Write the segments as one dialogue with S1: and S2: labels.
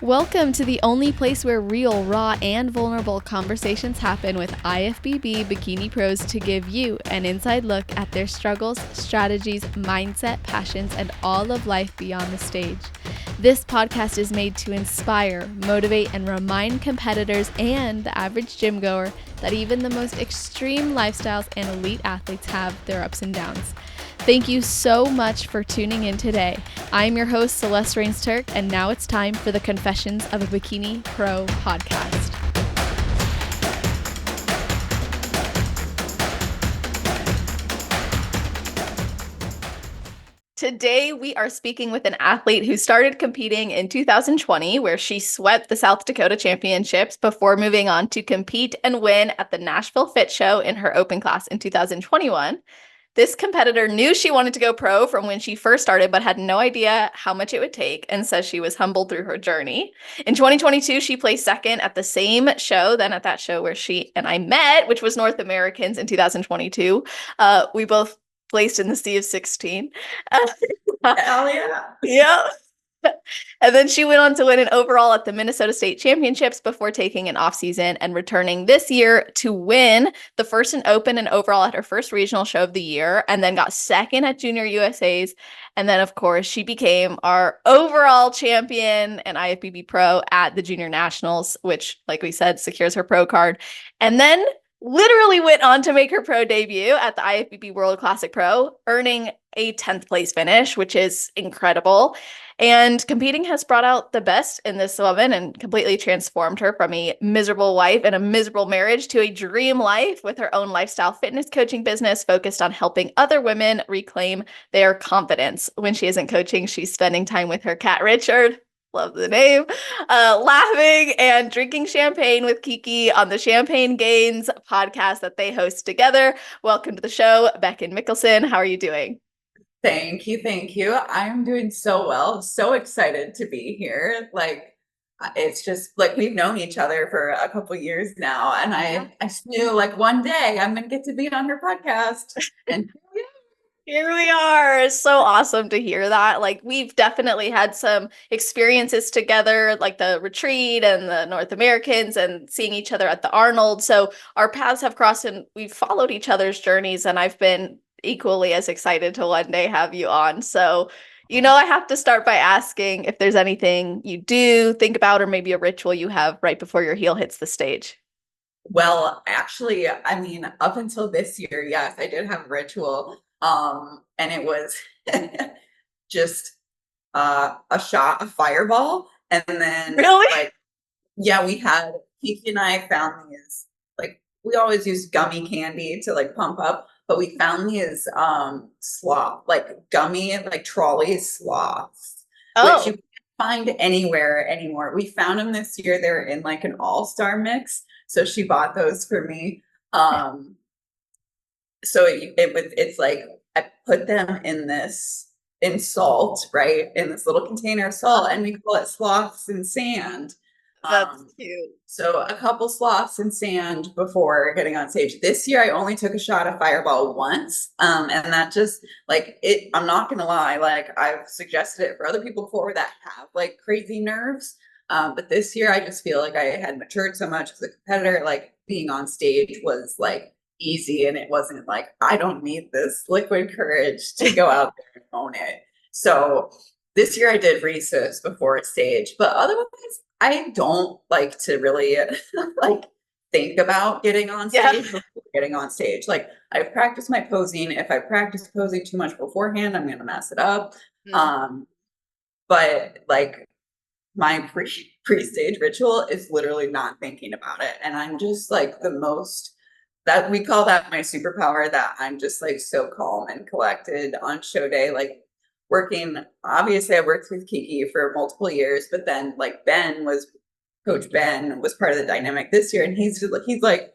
S1: Welcome to the only place where real, raw, and vulnerable conversations happen with IFBB Bikini Pros to give you an inside look at their struggles, strategies, mindset, passions, and all of life beyond the stage. This podcast is made to inspire, motivate, and remind competitors and the average gym goer that even the most extreme lifestyles and elite athletes have their ups and downs. Thank you so much for tuning in today. I'm your host, Celeste Rains-Turk, and now it's time for the Confessions of a Bikini Pro podcast. Today, we are speaking with an athlete who started competing in 2020, where she swept the South Dakota Championships before moving on to compete and win at the Nashville Fit Show in her open class in 2021. This competitor knew she wanted to go pro from when she first started, but had no idea how much it would take, and says she was humbled through her journey. In 2022, she placed second at the same show, then at that show where she and I met, which was North Americans in 2022. We both placed in the sea of 16.
S2: Hell yeah.
S1: Yeah. And then she went on to win an overall at the Minnesota State Championships before taking an offseason and returning this year to win the first and open and overall at her first regional show of the year, and then got second at Junior USA's. And then, of course, she became our overall champion and IFBB Pro at the Junior Nationals, which, like we said, secures her pro card. And then literally went on to make her pro debut at the IFBB World Classic Pro, earning a 10th place finish, which is incredible. And competing has brought out the best in this woman and completely transformed her from a miserable wife and a miserable marriage to a dream life with her own lifestyle fitness coaching business focused on helping other women reclaim their confidence. When she isn't coaching, she's spending time with her cat, Richard. Love the name. Laughing and drinking champagne with Kiki on the Champagne Gains podcast that they host together. Welcome to the show, BECKYN MICKELSON. How are you doing?
S2: Thank you. Thank you. I'm doing so well. So excited to be here. It's just like we've known each other for a couple years now. And I just knew like one day I'm going to get to be on her podcast. And
S1: Here we are. It's so awesome to hear that. Like, we've definitely had some experiences together, like the retreat and the North Americans and seeing each other at the Arnold. So our paths have crossed and we've followed each other's journeys. And I've been equally as excited to one day have you on. So, I have to start by asking if there's anything you do, think about, or maybe a ritual you have right before your heel hits the stage.
S2: well, actually, I mean, up until this year, yes, I did have a ritual. And it was just a shot of Fireball. And then
S1: Really?
S2: yeah, we had Kiki and I found these, like, we always use gummy candy to like pump up, but we found these sloth, like gummy, like trolley sloths, which you
S1: Oh,
S2: can't find anywhere anymore. We found them this year. They're in like an all-star mix. So she bought those for me. So it's like I put them in salt, right? In this little container of salt, and we call it sloths and sand.
S1: that's
S2: Um,
S1: cute.
S2: so a couple sloths and sand before getting on stage. This year I only took a shot of Fireball once. And that just like it, I'm not gonna lie, like I've suggested it for other people before that have like crazy nerves. But this year I just feel like I had matured so much as a competitor, like being on stage was like easy, and it wasn't like I don't need this liquid courage to go out there and own it. So this year I did recess before stage, but otherwise I don't like to really like think about getting on
S1: Yeah.
S2: stage before getting on stage. Like I practice my posing. If I practice posing too much beforehand, I'm gonna mess it up.
S1: Mm.
S2: Um, but like my pre-stage ritual is literally not thinking about it. And I'm just like the most that we call that my superpower, that I'm just like so calm and collected on show day. Like working, obviously I worked with Kiki for multiple years, but then like Coach Ben was part of the dynamic this year. And he's like,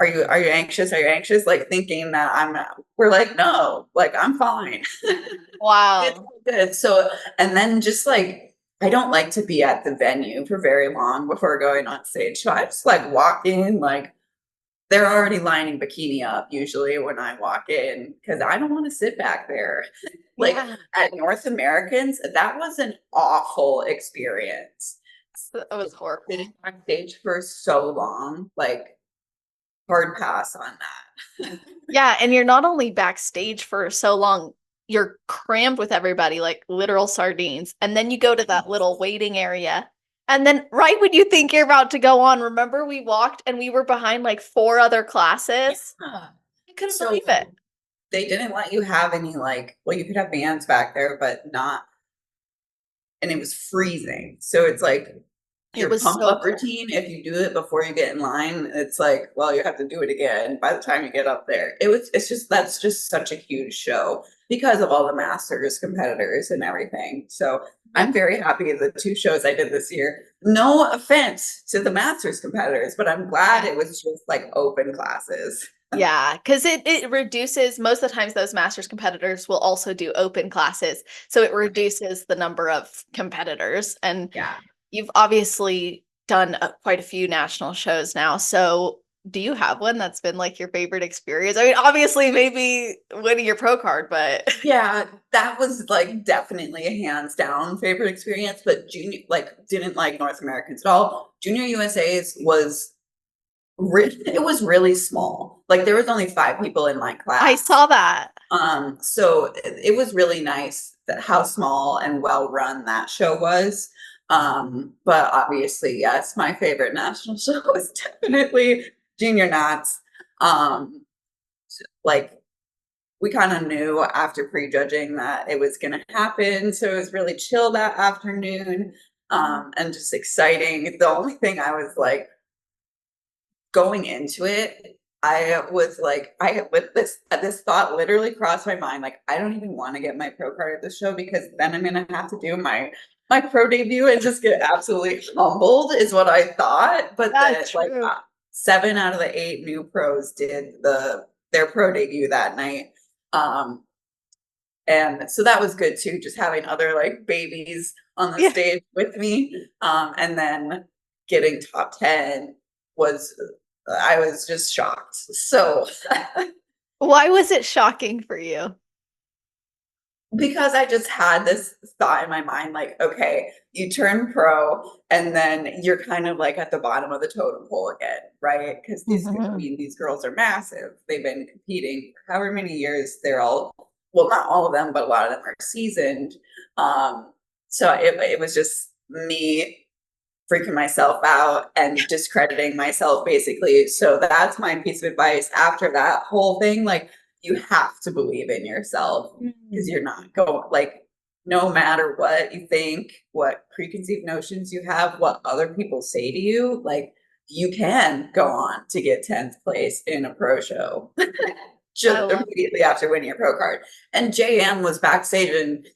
S2: are you anxious? Are you anxious? Like thinking that we're like, no, like I'm fine. It's
S1: Wow.
S2: all good. So, and then just like, I don't like to be at the venue for very long before going on stage. So I just like walk in, like they're already lining Bikini up usually when I walk in because I don't want to sit back there. Like
S1: Yeah,
S2: at North Americans, that was an awful experience.
S1: that was horrible.
S2: Sitting backstage for so long, like hard pass on that.
S1: Yeah, and you're not only backstage for so long, you're crammed with everybody, like literal sardines. And then you go to that little waiting area. And then right when you think you're about to go on, remember we walked and we were behind like four other classes?
S2: Yeah.
S1: I couldn't
S2: So
S1: believe it.
S2: they didn't let you have any like, well, you could have bands back there, but not, and it was freezing. So it's like
S1: It
S2: your
S1: was
S2: pump
S1: so
S2: up
S1: cool.
S2: routine, if you do it before you get in line, it's like, well, you have to do it again by the time you get up there. It's just, that's just such a huge show because of all the masters competitors and everything. So
S1: Yeah.
S2: I'm very happy the two shows I did this year. No offense to the masters competitors, but I'm glad it was just like open classes.
S1: Yeah, because it reduces most of the times those masters competitors will also do open classes. So it reduces the number of competitors. And
S2: Yeah.
S1: you've obviously done quite a few national shows now. So do you have one that's been like your favorite experience? I mean, obviously maybe winning your pro card, but
S2: Yeah, that was like definitely a hands down favorite experience, but junior like didn't like North Americans at all. Junior USA's was it was really small. Like there was only 5 people in my
S1: I
S2: class.
S1: saw that.
S2: So it was really nice that how small and well run that show was. But obviously, yes, my favorite national show was definitely Junior Nats. Um, like we kind of knew after prejudging that it was going to happen. So it was really chill that afternoon, and just exciting. The only thing I was like going into it, I was like, I had with this thought literally crossed my mind. Like, I don't even want to get my pro card at the show because then I'm gonna have to do my pro debut and just get absolutely humbled, is what I thought. But then
S1: That's
S2: like
S1: true.
S2: 7 out of the 8 new pros did their pro debut that night. Um, and so that was good too, just having other like babies on the
S1: Yeah.
S2: stage with me. And then getting top 10 was, I was just shocked. So
S1: Why was it shocking for you?
S2: because I just had this thought in my mind, like, okay, you turn pro and then you're kind of like at the bottom of the totem pole again, right? Because I
S1: Mhm.
S2: mean, these girls are massive. They've been competing for however many years. They're all, well, not all of them, but a lot of them are seasoned. So it was just me freaking myself out and discrediting myself basically. So that's my piece of advice after that whole thing. Like, you have to believe in yourself because
S1: Mm.
S2: you're not going, like, no matter what you think, what preconceived notions you have, what other people say to you, like, you can go on to get 10th place in a pro show
S1: I
S2: just
S1: love
S2: immediately after winning your pro card. And JM was backstage and,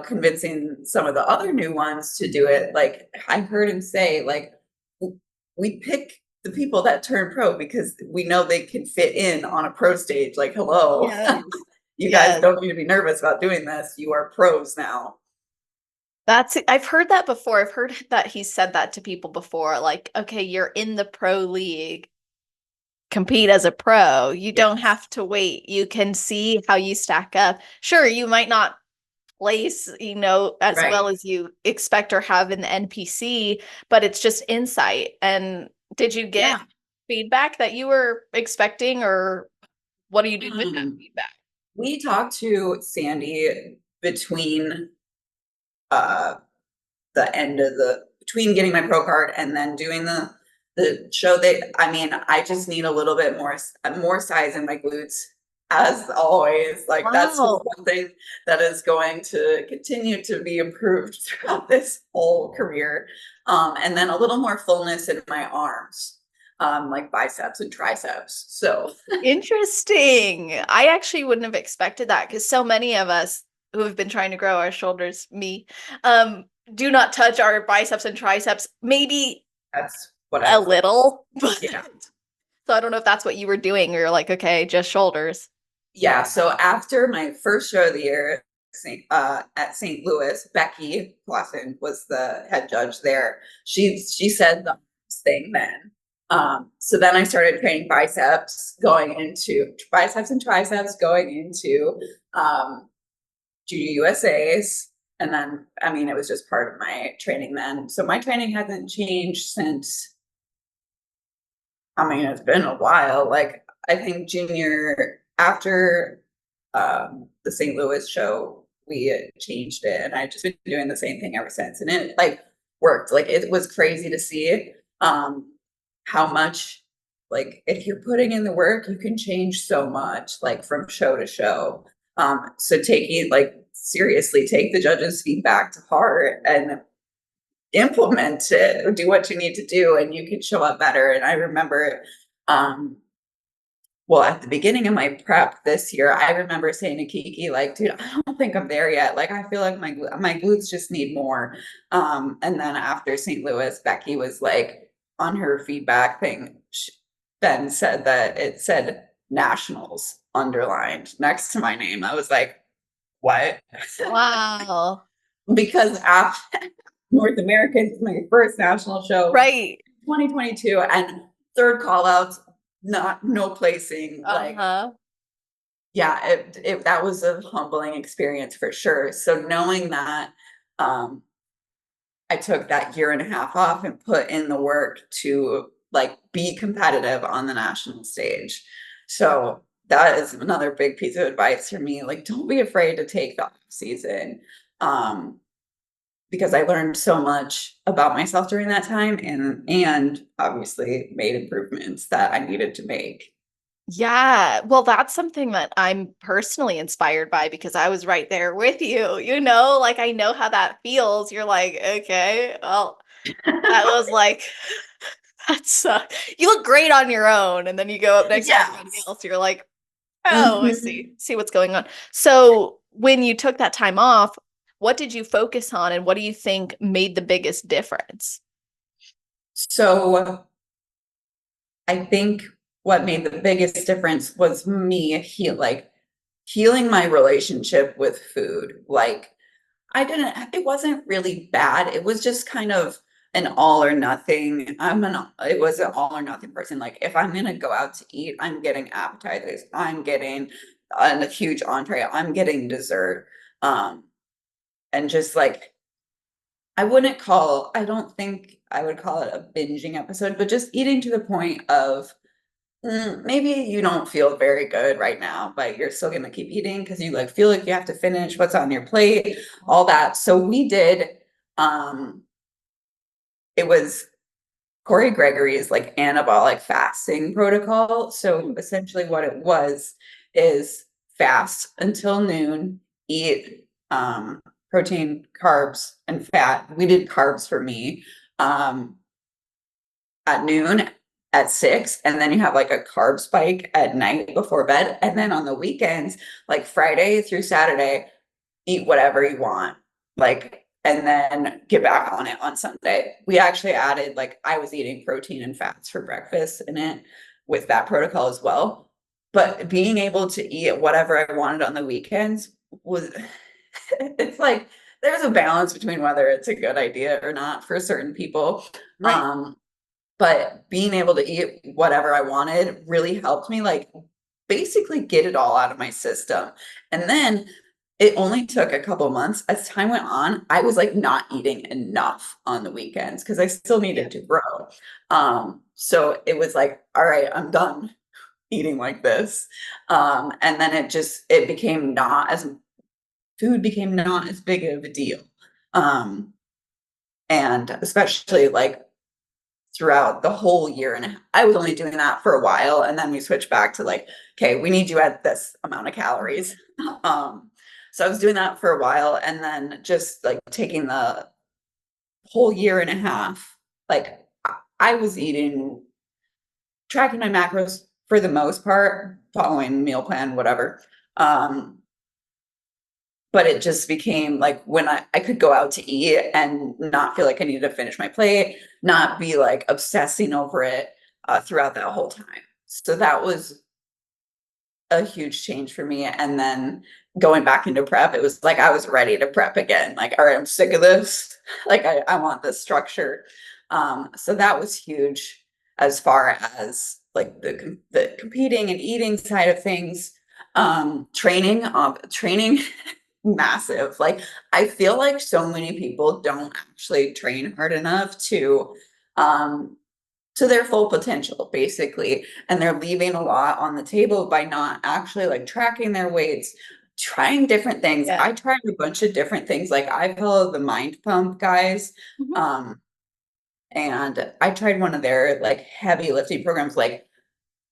S2: convincing some of the other new ones to do it. Like I heard him say, like, we pick the people that turn pro because we know they can fit in on a pro stage. Like, hello,
S1: Yes.
S2: you guys
S1: Yes.
S2: don't need to be nervous about doing this. You are pros now.
S1: I've heard that before. I've heard that he said that to people before. Like, okay, you're in the pro league, compete as a pro. You don't
S2: Yes.
S1: have to wait. You can see how you stack up. Sure, you might not place, as well
S2: Right.
S1: as you expect or have in the NPC, but it's just insight. And did you get
S2: Yeah.
S1: feedback that you were expecting, or what do you do with that
S2: Um,
S1: feedback?
S2: we talked to Sandy between uh the end of the between getting my pro card and then doing the show. That, I mean, I just need a little bit more size in my glutes as always. Like that's just
S1: Wow.
S2: one thing that is going to continue to be improved throughout this whole career. And then a little more fullness in my arms, like biceps and triceps. So
S1: Interesting. I actually wouldn't have expected that because so many of us who have been trying to grow our shoulders, me, um, do not touch our biceps and triceps, maybe
S2: that's what
S1: a
S2: I've,
S1: little, but
S2: yeah.
S1: so I don't know if that's what you were doing or you're like, okay, just shoulders.
S2: Yeah, so after my first show of the year, at St. Louis, Becky Clausen was the head judge there. She said the thing then. So then I started training biceps and triceps going into Junior USA's. And then, I mean, it was just part of my training then. So my training hasn't changed since, I mean, it's been a while. Like, I think junior, after the St. Louis show, we changed it. And I've just been doing the same thing ever since. And it like worked. Like, it was crazy to see how much, like, if you're putting in the work, you can change so much, like from show to show. So taking, like, seriously, take the judges' feedback to heart and implement it or do what you need to do, and you can show up better. And I remember, well, at the beginning of my prep this year, I remember saying to Kiki, like, dude, I don't think I'm there yet. Like, I feel like my glutes just need more. And then after St. Louis, Becky was like, on her feedback thing, Ben said that it said nationals underlined next to my name. I was like, what?
S1: Wow.
S2: Because after North America is my first national show,
S1: Right.
S2: 2022, and third call outs, no placing. Like, yeah, it that was a humbling experience for sure. So knowing that, I took that year and a half off and put in the work to like be competitive on the national stage. So that is another big piece of advice for me. Like, don't be afraid to take the off season. Because I learned so much about myself during that time, and obviously made improvements that I needed to make.
S1: Yeah. Well, that's something that I'm personally inspired by because I was right there with you. You know, like I know how that feels. You're like, okay, well, that was like that's you look great on your own, and then you go up next to everybody
S2: Yes.
S1: else. You're like, oh, I see what's going on. So when you took that time off, what did you focus on, and what do you think made the biggest difference?
S2: So I think what made the biggest difference was me healing my relationship with food. Like, it wasn't really bad. It was just kind of an all or nothing. It was an all or nothing person. Like, if I'm gonna go out to eat, I'm getting appetizers, I'm getting a huge entree, I'm getting dessert. Um, and just like, I don't think I would call it a binging episode, but just eating to the point of maybe you don't feel very good right now, but you're still gonna keep eating because you like feel like you have to finish what's on your plate, all that. So we did, um, it was Corey Gregory's like anabolic fasting protocol. So essentially what it was is fast until noon, eat protein, carbs, and fat. We did carbs for me. At noon, at 6, and then you have like a carb spike at night before bed. And then on the weekends, like Friday through Saturday, eat whatever you want. Like, and then get back on it on Sunday. We actually added, like, I was eating protein and fats for breakfast in it with that protocol as well. But being able to eat whatever I wanted on the weekends was, it's like there's a balance between whether it's a good idea or not for certain people.
S1: Right.
S2: But being able to eat whatever I wanted really helped me, like, basically get it all out of my system. And then it only took a couple months. As time went on, I was like not eating enough on the weekends because I still needed to grow. So it was like, all right, I'm done eating like this. And then it became not as food became not as big of a deal. Um, and especially like throughout the whole year and a half. I was only doing that for a while, and then we switched back to like, okay, we need you at this amount of calories. So I was doing that for a while, and then just like taking the whole year and a half, like I was tracking my macros for the most part, following meal plan, whatever. But it just became like when I could go out to eat and not feel like I needed to finish my plate, not be like obsessing over it throughout that whole time. So that was a huge change for me. And then going back into prep, it was like I was ready to prep again. Like, all right, I'm sick of this. Like, I want this structure. So that was huge. as far as like the competing and eating side of things. Training massive. Like I feel like so many people don't actually train hard enough um to their full potential, basically. And they're leaving a lot on the table by not actually like tracking their weights, trying different things.
S1: Yeah.
S2: I tried a bunch of different things. Like I follow the Mind Pump guys.
S1: Mhm.
S2: Um, and I tried one of their like heavy lifting programs, like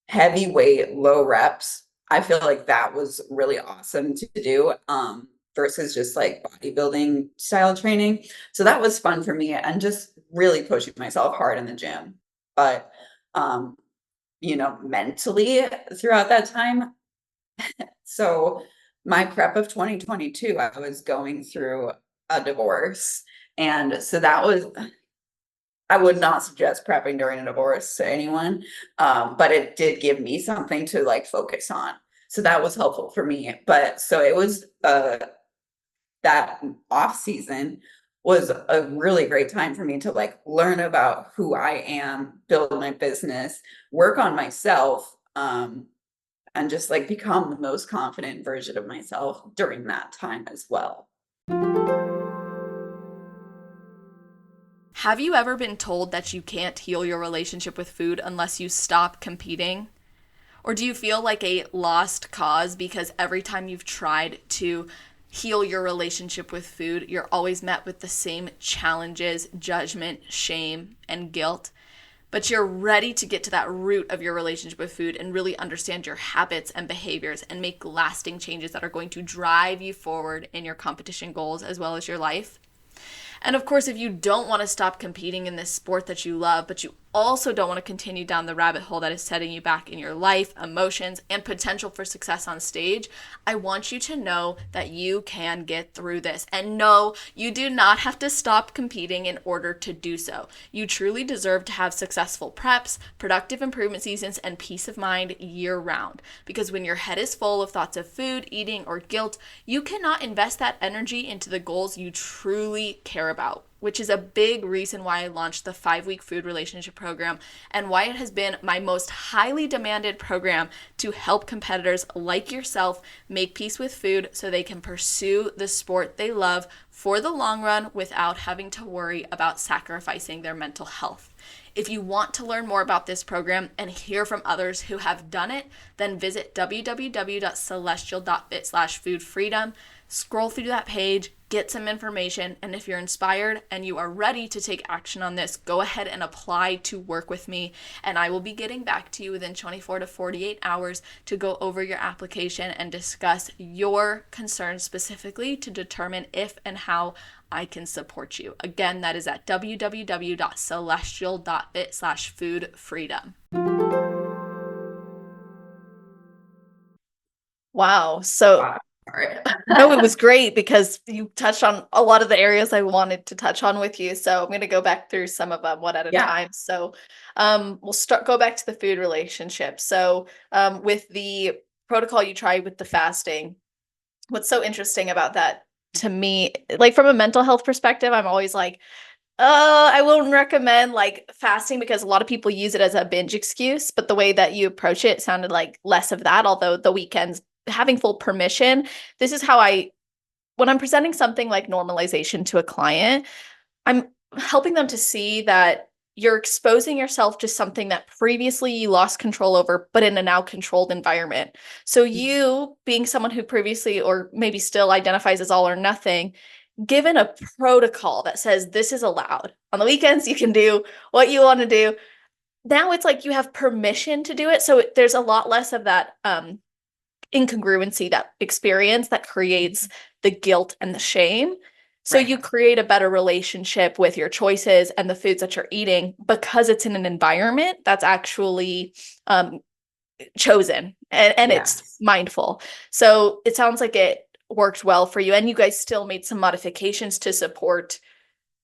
S2: heavy weight, low reps. I feel like that was really awesome to do. Versus just like bodybuilding style training. So that was fun for me and just really pushing myself hard in the gym. But um, mentally throughout that time, so my prep of 2022, I was going through a divorce. And so that was, I would not suggest prepping during a divorce to anyone. But it did give me something to like focus on. So that was helpful for me. But so it was that off season was a really great time for me to like learn about who I am, build my business, work on myself, and just like become the most confident version of myself during that time as well.
S1: Have you ever been told that you can't heal your relationship with food unless you stop competing? Or do you feel like a lost cause because every time you've tried to heal your relationship with food, you're always met with the same challenges, judgment, shame, and guilt? But you're ready to get to that root of your relationship with food and really understand your habits and behaviors and make lasting changes that are going to drive you forward in your competition goals as well as your life. And of course, if you don't want to stop competing in this sport that you love, but you also don't want to continue down the rabbit hole that is setting you back in your life, emotions, and potential for success on stage, I want you to know that you can get through this. And no, you do not have to stop competing in order to do so. You truly deserve to have successful preps, productive improvement seasons, and peace of mind year round. Because when your head is full of thoughts of food, eating, or guilt, you cannot invest that energy into the goals you truly care about, which is a big reason why I launched the 5-week food relationship program and why it has been my most highly demanded program to help competitors like yourself make peace with food so they can pursue the sport they love for the long run without having to worry about sacrificing their mental health. If you want to learn more about this program and hear from others who have done it, then visit www.celestial.fit/foodfreedom. Scroll through that page, get some information, and if you're inspired and you are ready to take action on this, go ahead and apply to work with me, and I will be getting back to you within 24 to 48 hours to go over your application and discuss your concerns specifically to determine if and how I can support you. Again, that is at www.celestial.fit/foodfreedom. Wow. So
S2: Wow. All right.
S1: no, it was great because you touched on a lot of the areas I wanted to touch on with you. So I'm going to go back through some of them one at a
S2: Yeah.
S1: time. So go back to the food relationship. So with the protocol you tried with the fasting, what's so interesting about that to me, like from a mental health perspective, I'm always like, I won't recommend like fasting because a lot of people use it as a binge excuse, but the way that you approach it sounded like less of that, although the weekends having full permission. This is how when I'm presenting something like normalization to a client, I'm helping them to see that you're exposing yourself to something that previously you lost control over, but in a now controlled environment. So you being someone who previously or maybe still identifies as all or nothing, given a protocol that says this is allowed. On the weekends, you can do what you want to do. Now it's like you have permission to do it. So there's a lot less of that incongruency, that experience that creates the guilt and the shame. So
S2: Right.
S1: you create a better relationship with your choices and the foods that you're eating because it's in an environment that's actually chosen and it's
S2: Yes.
S1: mindful. So it sounds like it worked well for you, and you guys still made some modifications to support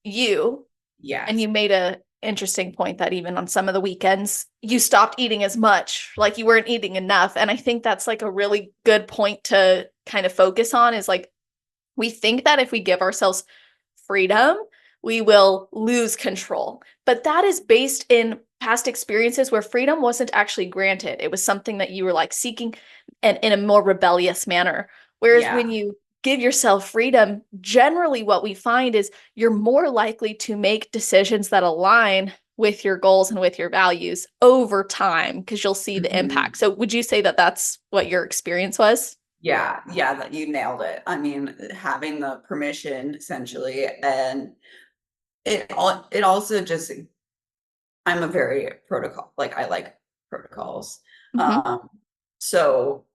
S1: you. And
S2: Yes.
S1: you made a interesting point that even on some of the weekends, you stopped eating as much, like you weren't eating enough. And I think that's like a really good point to kind of focus on is like, we think that if we give ourselves freedom, we will lose control. But that is based in past experiences where freedom wasn't actually granted. It was something that you were like seeking and in a more rebellious manner. Whereas when
S2: Yeah.
S1: you give yourself freedom, generally what we find is you're more likely to make decisions that align with your goals and with your values over time because you'll see the
S2: Mhm.
S1: impact. So would you say that that's what your experience was?
S2: Yeah, yeah, that you nailed it. I mean, having the permission essentially, and it also just I'm a very protocol, like I like protocols.
S1: Mm-hmm.
S2: Um, so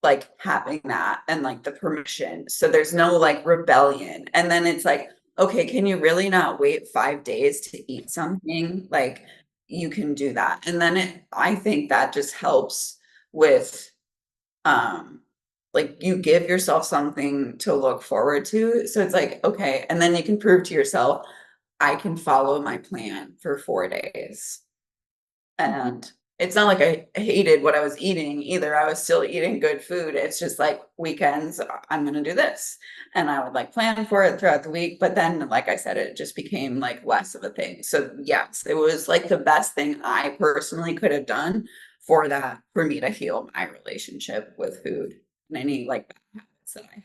S2: like having that and like the permission. So there's no like rebellion. And then it's like, okay, can you really not wait 5 days to eat something? Like you can do that. And then I think that just helps with um like you give yourself something to look forward to. So it's like, okay, and then you can prove to yourself, I can follow my plan for 4 days. And it's not like I hated what I was eating either. I was still eating good food. It's just like weekends, I'm gonna do this. And I would like plan for it throughout the week. But then, like I said, it just became like less of a thing. So yes, it was like the best thing I personally could have done for that, for me to heal my relationship with food and any like bad habits that I have.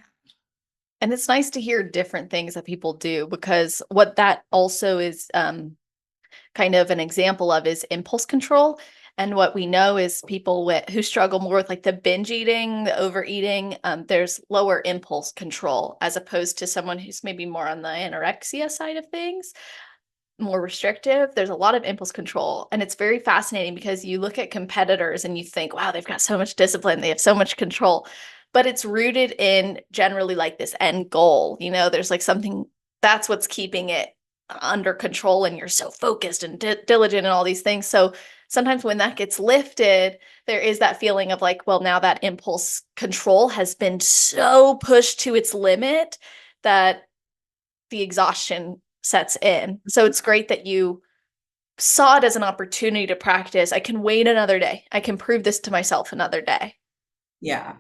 S1: And it's nice to hear different things that people do because what that also is kind of an example of is impulse control. And what we know is people who struggle more with like the binge eating, the overeating, there's lower impulse control as opposed to someone who's maybe more on the anorexia side of things, more restrictive. There's a lot of impulse control. And it's very fascinating because you look at competitors and you think, wow, they've got so much discipline, they have so much control. But it's rooted in generally like this end goal. You know, there's like something that's what's keeping it under control and you're so focused and diligent and all these things. So sometimes when that gets lifted, there is that feeling of like, well, now that impulse control has been so pushed to its limit that the exhaustion sets in. So it's great that you saw it as an opportunity to practice. I can wait another day. I can prove this to myself another day.
S2: Yeah.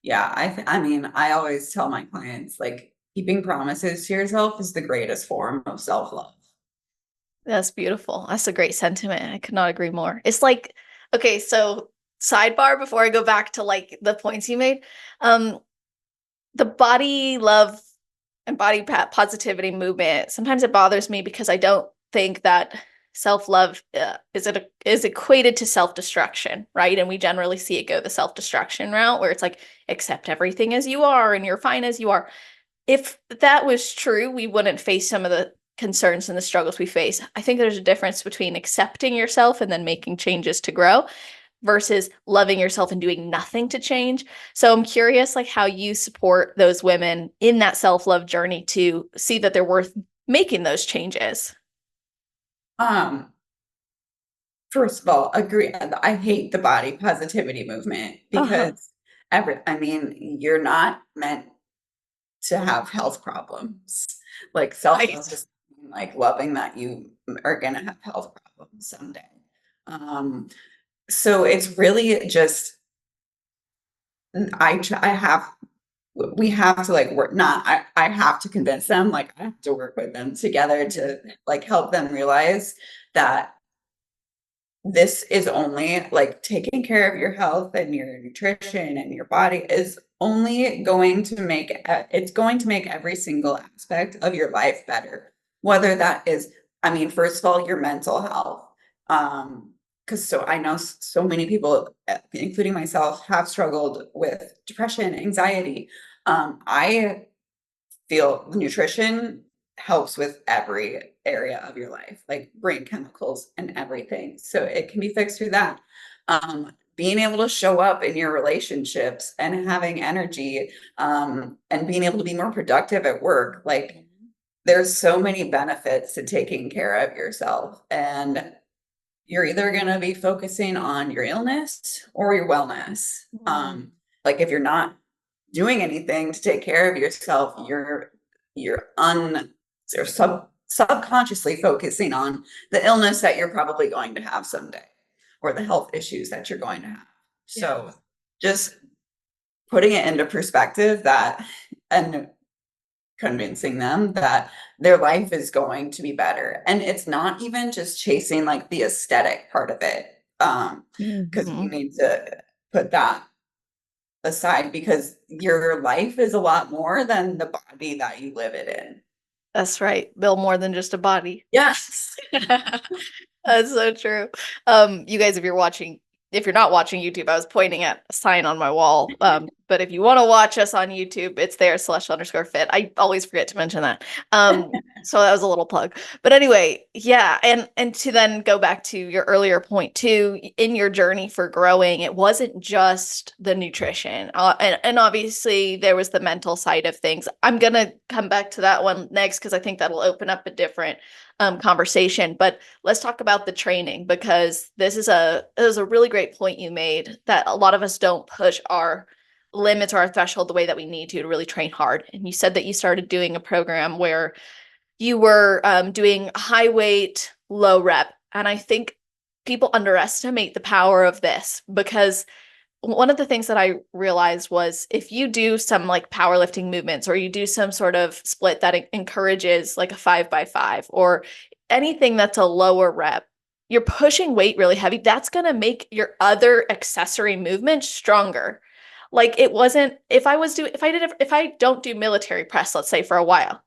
S2: Yeah. I mean, I always tell my clients like keeping promises to yourself is the greatest form of self-love.
S1: That's beautiful. That's a great sentiment. I could not agree more. It's like, okay, so sidebar before I go back to like the points you made. Um, the body love and body positivity movement, sometimes it bothers me because I don't think that self-love is equated to self-destruction, right? And we generally see it go the self-destruction route where it's like accept everything as you are and you're fine as you are. If that was true, we wouldn't face some of the concerns and the struggles we face. I think there's a difference between accepting yourself and then making changes to grow versus loving yourself and doing nothing to change. So I'm curious like how you support those women in that self-love journey to see that they're worth making those changes.
S2: Um, First of all, agree. I hate the body positivity movement
S1: Uh-huh.
S2: because I mean, you're not meant to have health problems. Like self-love
S1: Right.
S2: just like loving that you are gonna have health problems someday. Um, so it's really just I have we have to like work not I have to convince them, like I have to work with them together to like help them realize that this is only like taking care of your health and your nutrition and your body is only going to make it's going to make every single aspect of your life better. Whether that is, I mean, first of all, your mental health. Because so I know so many people, including myself, have struggled with depression, anxiety. I feel nutrition helps with every area of your life, like brain chemicals and everything. So it can be fixed through that. Being able to show up in your relationships and having energy, and being able to be more productive at work. Like there's so many benefits to taking care of yourself. And you're either going to be focusing on your illness or your wellness.
S1: Mm.
S2: Like if you're not doing anything to take care of yourself, you're you're subconsciously focusing on the illness that you're probably going to have someday or the health issues that you're going to have.
S1: Yeah.
S2: So just putting it into perspective that and convincing them that their life is going to be better. And it's not even just chasing like the aesthetic part of it. Because we
S1: Mhm.
S2: need to put that aside because your life is a lot more than the body that you live it in.
S1: That's right. Build more than just a body.
S2: Yes.
S1: That's so true. You guys, if you're not watching YouTube, I was pointing at a sign on my wall. But if you want to watch us on YouTube, it's there, /_fit. I always forget to mention that. So that was a little plug. But anyway, yeah, and to then go back to your earlier point too, in your journey for growing, it wasn't just the nutrition. And obviously there was the mental side of things. I'm gonna come back to that one next because I think that'll open up a different conversation. But let's talk about the training because this is a really great point you made that a lot of us don't push our limits or our threshold the way that we need to really train hard. And you said that you started doing a program where you were doing high weight, low rep. And I think people underestimate the power of this because one of the things that I realized was if you do some like powerlifting movements or you do some sort of split that encourages like a 5x5 or anything that's a lower rep, you're pushing weight really heavy. That's going to make your other accessory movements stronger. Like it wasn't, if I don't do military press, let's say for a while,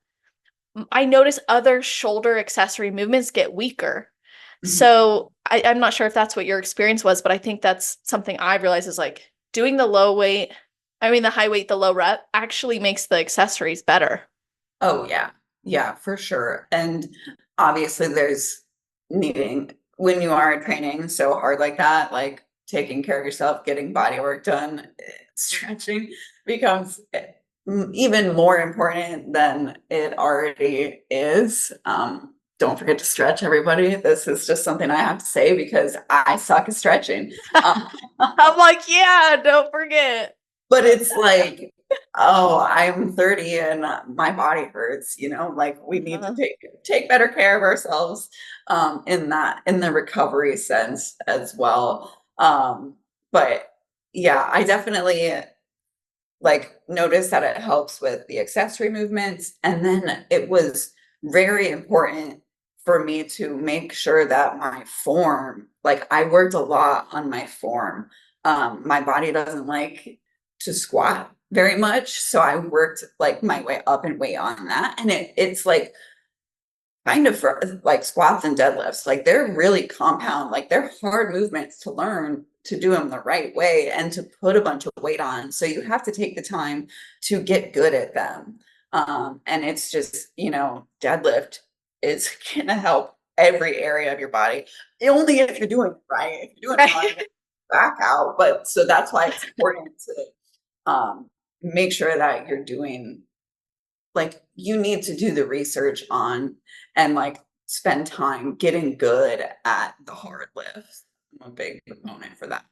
S1: I notice other shoulder accessory movements get weaker.
S2: Mhm.
S1: So I'm not sure if that's what your experience was, but I think that's something I realized is like doing the high weight, the low rep actually makes the accessories better.
S2: Oh yeah. Yeah, for sure. And obviously there's needing when you are training so hard like that, like taking care of yourself, getting body work done, stretching becomes even more important than it already is. Don't forget to stretch, everybody. This is just something I have to say because I suck at stretching. Um,
S1: I'm like, yeah, don't forget.
S2: but it's like, oh, I'm 30 and my body hurts, like we need to
S1: Uh,
S2: take better care of ourselves in the recovery sense as well. But yeah, I definitely like noticed that it helps with the accessory movements. And then it was very important for me to make sure that my form, like I worked a lot on my form. My body doesn't like to squat very much. So I worked like my way up and way on that. And it's like kind of for like squats and deadlifts, like they're really compound, like they're hard movements to learn to do them the right way and to put a bunch of weight on. So you have to take the time to get good at them. And it's just, deadlift is gonna help every area of your body. Only if you're doing it right. If you're doing it wrong, back out. But so that's why it's important to make sure that you're doing like you need to do the research on and like spend time getting good at the hard lifts. I'm a big proponent for that.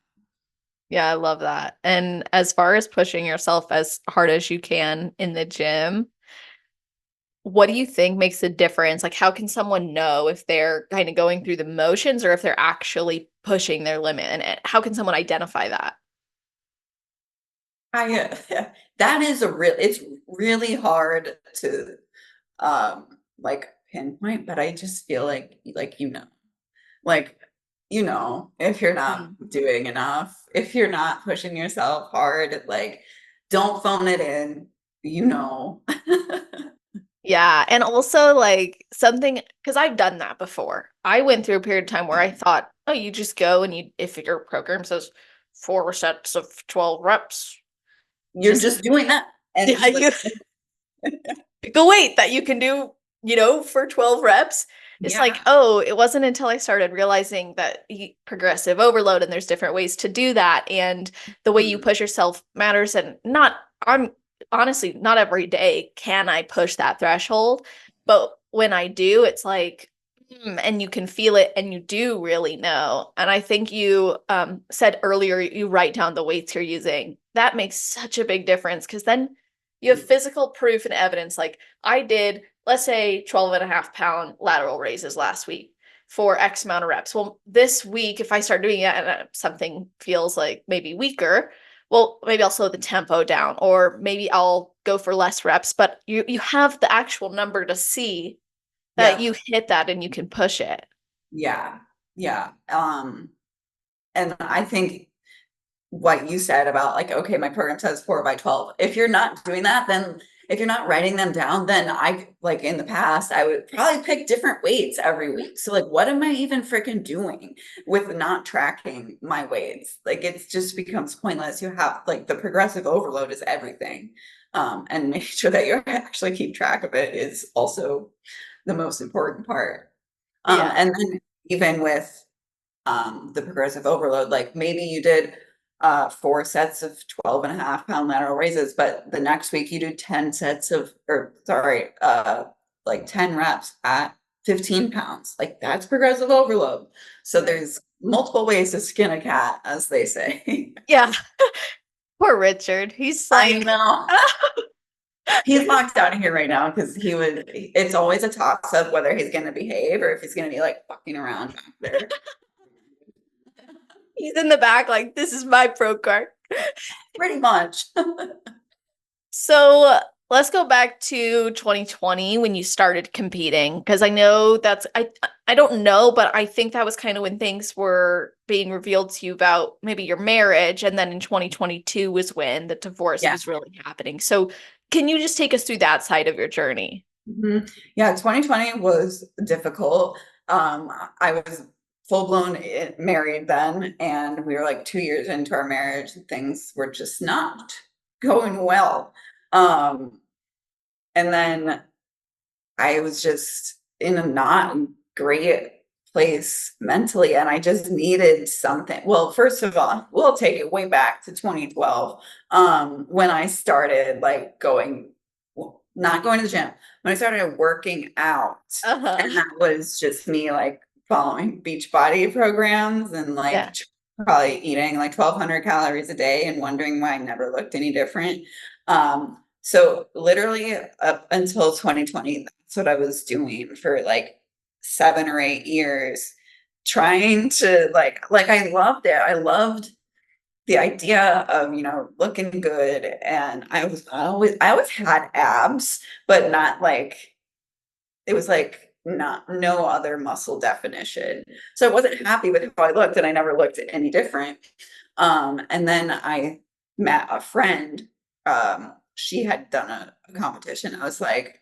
S1: yeah, I love that. And as far as pushing yourself as hard as you can in the gym, what do you think makes a difference? Like, how can someone know if they're kind of going through the motions or if they're actually pushing their limit? And how can someone identify that?
S2: That is it's really hard to like pinpoint, but I just feel like like if you're not
S1: Mhm.
S2: doing enough, if you're not pushing yourself hard, like don't phone it in, you know.
S1: Yeah. And also, like, something, because I've done that before. I went through a period of time where I thought, oh, you just go and if your program says 4 sets of 12 reps,
S2: You're
S1: just,
S2: just doing that. And
S1: yeah,
S2: it's like,
S1: you pick a weight that you can do, for 12 reps. It's like,
S2: yeah.
S1: oh, it wasn't until I started realizing that progressive overload and there's different ways to do that. And the way you
S2: Mhm.
S1: push yourself matters. And I'm honestly, not every day can I push that threshold. But when I do, it's like, and you can feel it and you do really know. And I think you said earlier, you write down the weights you're using. That makes such a big difference because then you have physical proof and evidence. Like I did, let's say 12.5 pound lateral raises last week for X amount of reps. Well, this week, if I start doing it and something feels like maybe weaker, well, maybe I'll slow the tempo down, or maybe I'll go for less reps, but you have the actual number to see that
S2: Yeah.
S1: you hit that and you can push it.
S2: Yeah. Yeah. And I think what you said about like, okay, my program says 4 by 12. If you're not doing that, then if you're not writing them down, then I like in the past, I would probably pick different weights every week. So like, what am I even freaking doing with not tracking my weights? Like it just becomes pointless. You have like the progressive overload is everything. And make sure that you actually keep track of it is also the most important part.
S1: Yeah.
S2: And then even with the progressive overload, like maybe you did 4 sets of 12.5 pound lateral raises, but the next week you do 10 sets of, or sorry, like 10 reps at 15 pounds. Like that's progressive overload. So there's multiple ways to skin a cat, as they say.
S1: Yeah. Poor Richard. He's
S2: I
S1: like,
S2: know. He's locked out of here right now because it's always a toss up whether he's going to behave or if he's going to be like fucking around back there.
S1: he's in the back, like, this is my pro card.
S2: Pretty much.
S1: So let's go back to 2020 when you started competing, because I know I don't know, but I think that was kind of when things were being revealed to you about maybe your marriage, and then in 2022 was when the divorce
S2: Yeah.
S1: was really happening. So can you just take us through that side of your journey?
S2: Mhm. Yeah, 2020 was difficult. I was full blown married then, and we were like 2 years into our marriage, and things were just not going well. Um, and then I was just in a not great place mentally, and I just needed something. Well, first of all, we'll take it way back to 2012, when I started like not going to the gym, when I started working out, and
S1: Uh-huh.
S2: that was just me like following Beachbody programs and
S1: Yeah.
S2: like probably eating like 1,200 calories a day and wondering why I never looked any different. So literally up until 2020, that's what I was doing for like 7 or 8 years, trying to like I loved it. I loved the idea of, looking good. And I always had abs, but not like it was like not no other muscle definition. So I wasn't happy with how I looked and I never looked any different. And then I met a friend. She had done a competition. I was like,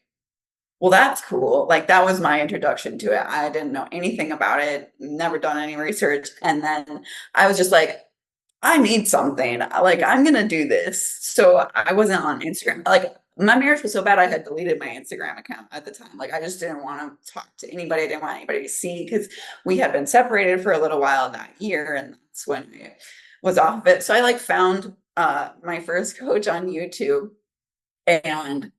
S2: well, that's cool. Like that was my introduction to it. I didn't know anything about it, never done any research. And then I was just like, I need something. Like, I'm gonna do this. So I wasn't on Instagram. Like, my marriage was so bad, I had deleted my Instagram account at the time. Like, I just didn't want to talk to anybody. I didn't want anybody to see because we had been separated for a little while that year, and that's when I was off of it. So I like found my first coach on YouTube, and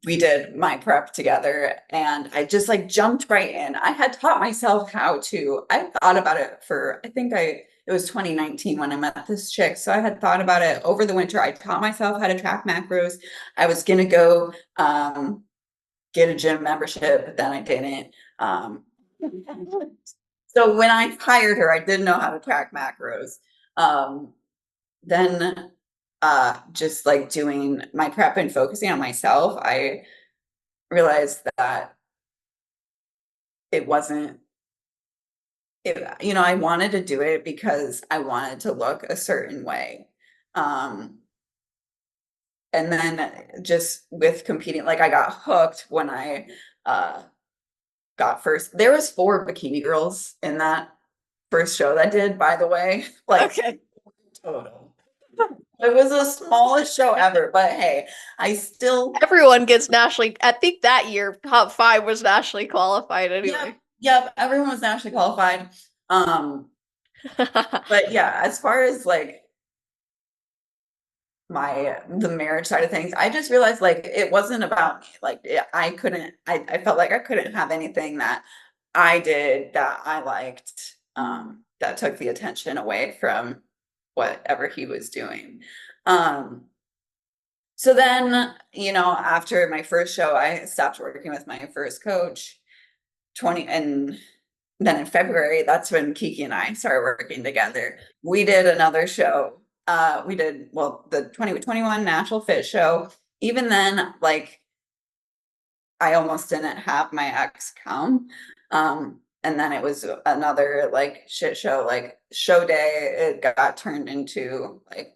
S2: we did my prep together, and I just like jumped right in. I had taught myself how to, I thought about it for, it was 2019 when I met this chick. So I had thought about it over the winter. I taught myself how to track macros. I was going to go get a gym membership, but then I didn't. So when I hired her, I didn't know how to track macros. Um, then just like doing my prep and focusing on myself, I realized that it wasn't I wanted to do it because I wanted to look a certain way. Um, and then just with competing, like I got hooked when I got first. There was 4 bikini girls in that first show that did, by the way, like
S1: Okay.
S2: total. It was the smallest show ever, but hey, I still
S1: Everyone gets nationally, I think that year, top five was nationally qualified
S2: yep,
S1: anyway.
S2: yep, everyone was nationally qualified. But yeah, as far as like the marriage side of things, I just realized like it wasn't about me. Like I felt like I couldn't have anything that I did that I liked, that took the attention away from whatever he was doing. Um, so then, after my first show, I stopped working with my first coach, 20, and then in February, that's when Kiki and I started working together. We did another show. we did, well, the 2021 Natural Fit Show. Even then, like, I almost didn't have my ex come. And then it was another like shit show, like show day. It got turned into like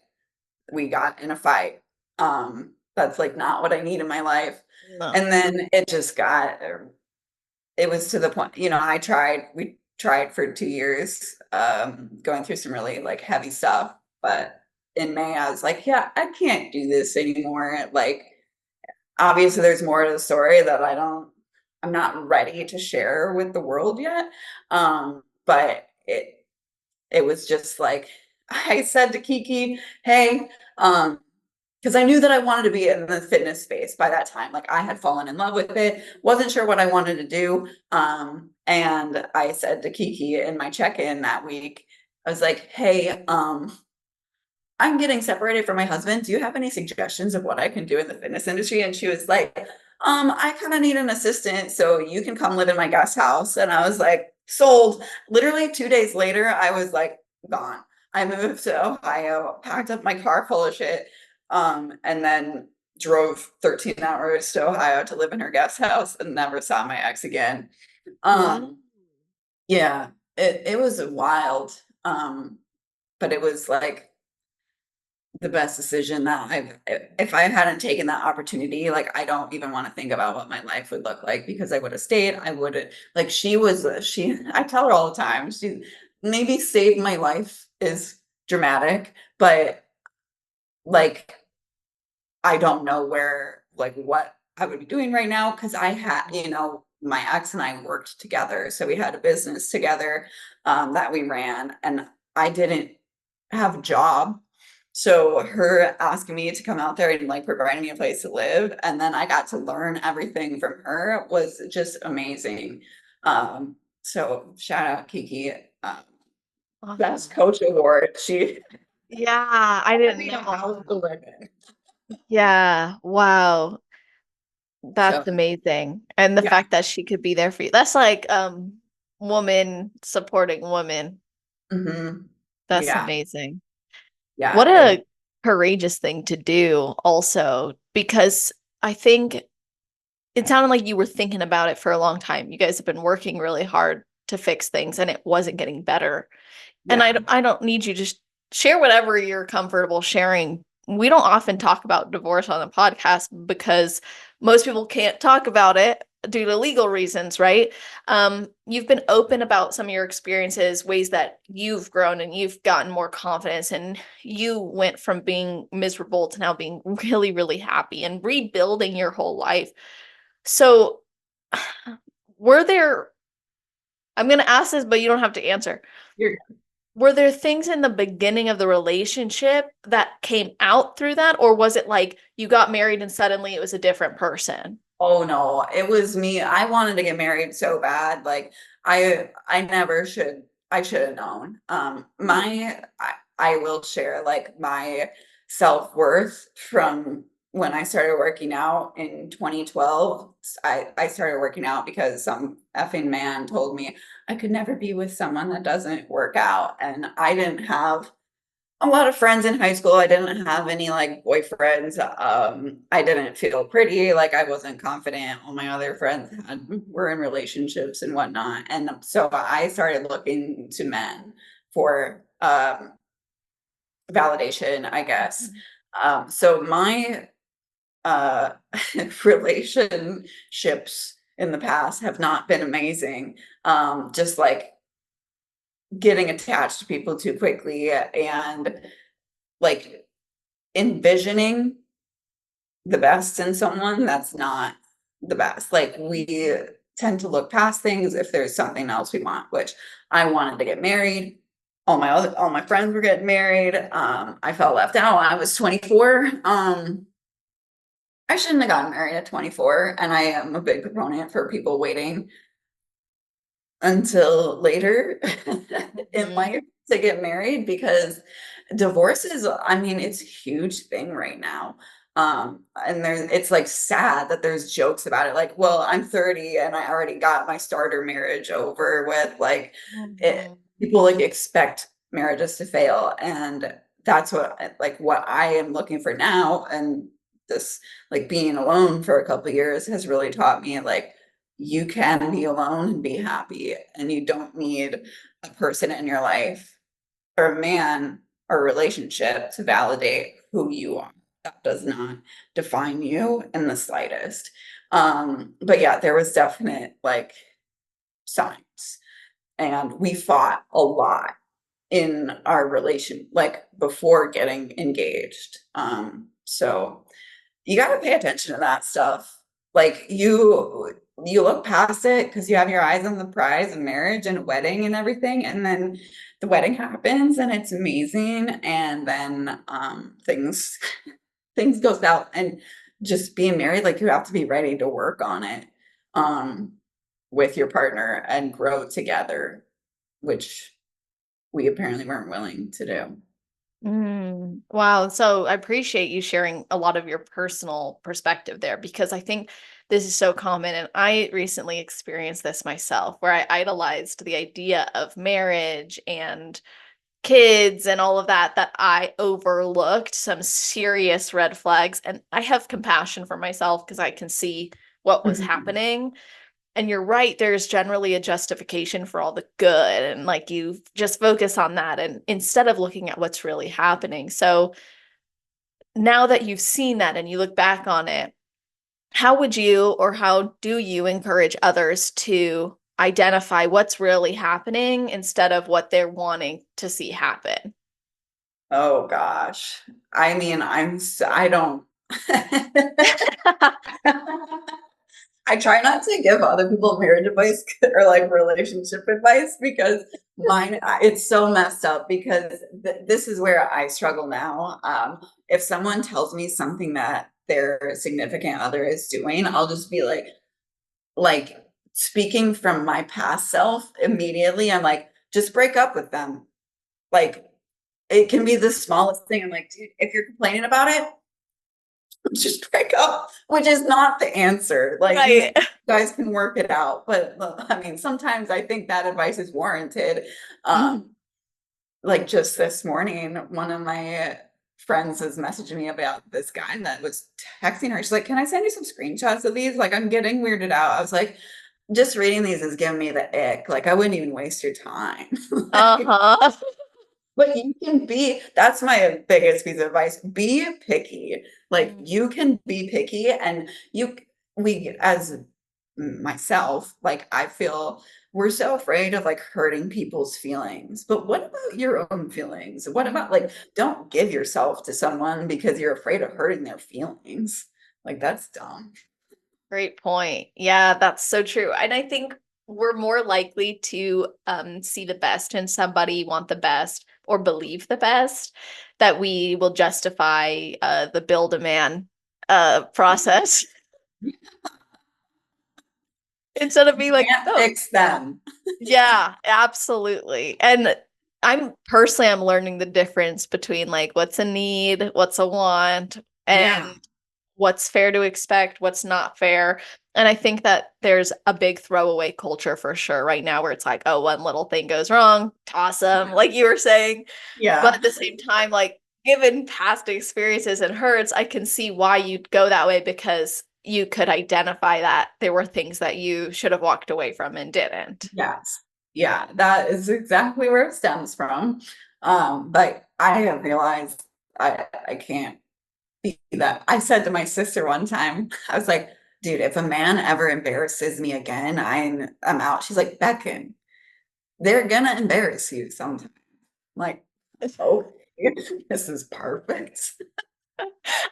S2: we got in a fight. That's like not what I need in my life.
S1: No.
S2: And then it just got, it was to the point, we tried for 2 years, going through some really like heavy stuff. But in May, I was like, yeah, I can't do this anymore. Like, obviously there's more to the story that I'm not ready to share with the world yet. But it was just like I said to Kiki, hey, because I knew that I wanted to be in the fitness space by that time. Like I had fallen in love with it, wasn't sure what I wanted to do. And I said to Kiki in my check-in that week, I was like, hey, I'm getting separated from my husband. Do you have any suggestions of what I can do in the fitness industry? And she was like, I kind of need an assistant, so you can come live in my guest house. And I was like, sold. Literally 2 days later, I was like, gone. I moved to Ohio, packed up my car full of shit, and then drove 13 hours to Ohio to live in her guest house and never saw my ex again.
S1: Wow.
S2: Um, yeah, it was wild. But it was like the best decision that if I hadn't taken that opportunity, like I don't even want to think about what my life would look like because I would have stayed. I would have like I tell her all the time, she maybe saved my life is dramatic, but like I don't know where like what I would be doing right now because I had, my ex and I worked together. So we had a business together that we ran and I didn't have a job. So her asking me to come out there and like providing me a place to live, and then I got to learn everything from her was just amazing. So shout out Kiki, best
S1: Awesome.
S2: coach award. She
S1: Yeah, I
S2: taught
S1: didn't
S2: me how
S1: know.
S2: to live it.
S1: Yeah, wow.
S2: So
S1: That's amazing. And the
S2: yeah.
S1: fact that she could be there for you. That's like woman supporting woman.
S2: Hmm.
S1: That's
S2: Yeah.
S1: amazing. What
S2: Yeah.
S1: a courageous thing to do also, because I think it sounded like you were thinking about it for a long time. You guys have been working really hard to fix things and it wasn't getting better. And
S2: Yeah.
S1: I don't need you to just share whatever you're comfortable sharing. We don't often talk about divorce on the podcast because most people can't talk about it due to legal reasons, right? You've been open about some of your experiences, ways that you've grown and you've gotten more confidence, and you went from being miserable to now being really, really happy and rebuilding your whole life. So, were there, I'm going to ask this, but you don't have to answer.
S2: You're
S1: Were there things in the beginning of the relationship that came out through that? Or was it like you got married and suddenly it was a different person?
S2: Oh no, it was me. I wanted to get married so bad. Like I never should I should have known. I will share like my self-worth from when I started working out in 2012. I started working out because some effing man told me I could never be with someone that doesn't work out. And I didn't have a lot of friends in high school. I didn't have any like boyfriends. I didn't feel pretty, like I wasn't confident. All my other friends were in relationships and whatnot. And so I started looking to men for validation, I guess. So my uh relationships in the past have not been amazing. Just like getting attached to people too quickly and like envisioning the best in someone that's not the best. Like we tend to look past things if there's something else we want, which I wanted to get married. All my friends were getting married. I felt left out when I was 24. I shouldn't have gotten married at 24, and I am a big proponent for people waiting until later in
S1: Mhm.
S2: life to get married because divorce is, I mean, it's a huge thing right now. And it's like sad that there's jokes about it. Like, well, I'm 30 and I already got my starter marriage over with. Like,
S1: Mhm.
S2: people like expect marriages to fail, and that's what I am looking for now. And this, like, being alone for a couple of years has really taught me, like, you can be alone and be happy, and you don't need a person in your life or a man or a relationship to validate who you are. That does not define you in the slightest. But yeah, there was definite, like, signs, and we fought a lot in our relation, like, before getting engaged. So you got to pay attention to that stuff. Like, you look past it because you have your eyes on the prize and marriage and wedding and everything, and then the wedding happens and it's amazing, and then things things go south. And just being married, like, you have to be ready to work on it um with your partner and grow together, which we apparently weren't willing to do.
S1: Wow. So I appreciate you sharing a lot of your personal perspective there because I think this is so common. And I recently experienced this myself where I idolized the idea of marriage and kids and all of that, that I overlooked some serious red flags. And I have compassion for myself because I can see what was
S2: Mhm.
S1: happening. And you're right, there's generally a justification for all the good. And like you just focus on that and instead of looking at what's really happening. So now that you've seen that and you look back on it, how would you or how do you encourage others to identify what's really happening instead of what they're wanting to see happen?
S2: Oh gosh. I mean, I don't I try not to give other people marriage advice or, like, relationship advice, because it's so messed up, because this is where I struggle now. If someone tells me something that their significant other is doing, I'll just be like, speaking from my past self immediately, I'm like, just break up with them. Like, it can be the smallest thing. I'm like, dude, if you're complaining about it, just break up, which is not the answer. Like,
S1: Right.
S2: guys can work it out. But I mean, sometimes I think that advice is warranted. Um, like, just this morning, one of my friends was messaging me about this guy that was texting her. She's like, "Can I send you some screenshots of these? Like, I'm getting weirded out." I was like, just reading these is giving me the ick. Like, I wouldn't even waste your time. Like,
S1: Uh-huh.
S2: but you can be, that's my biggest piece of advice. Be picky. Like, you can be picky, and we, as myself, like, I feel we're so afraid of, like, hurting people's feelings. But what about your own feelings? What about, like, don't give yourself to someone because you're afraid of hurting their feelings. Like, that's dumb.
S1: Great point. Yeah, that's so true. And I think we're more likely to see the best in somebody, want the best, or believe the best, that we will justify the build a man process instead of
S2: You
S1: being like,
S2: can't
S1: oh,
S2: fix them.
S1: yeah, absolutely. And I'm learning the difference between like what's a need, what's a want,
S2: Yeah.
S1: and what's fair to expect, what's not fair. And I think that there's a big throwaway culture for sure right now where it's like, oh, one little thing goes wrong, toss them, like you were saying. But
S2: Yeah.
S1: at the same time, like given past experiences and hurts, I can see why you'd go that way because you could identify that there were things that you should have walked away from and didn't.
S2: Yes. Yeah, that is exactly where it stems from. But I have realized I can't be that. I said to my sister one time, I was like, dude, if a man ever embarrasses me again, I'm out. She's like, Beckon, they're gonna embarrass you sometime. I'm like, oh, this is perfect.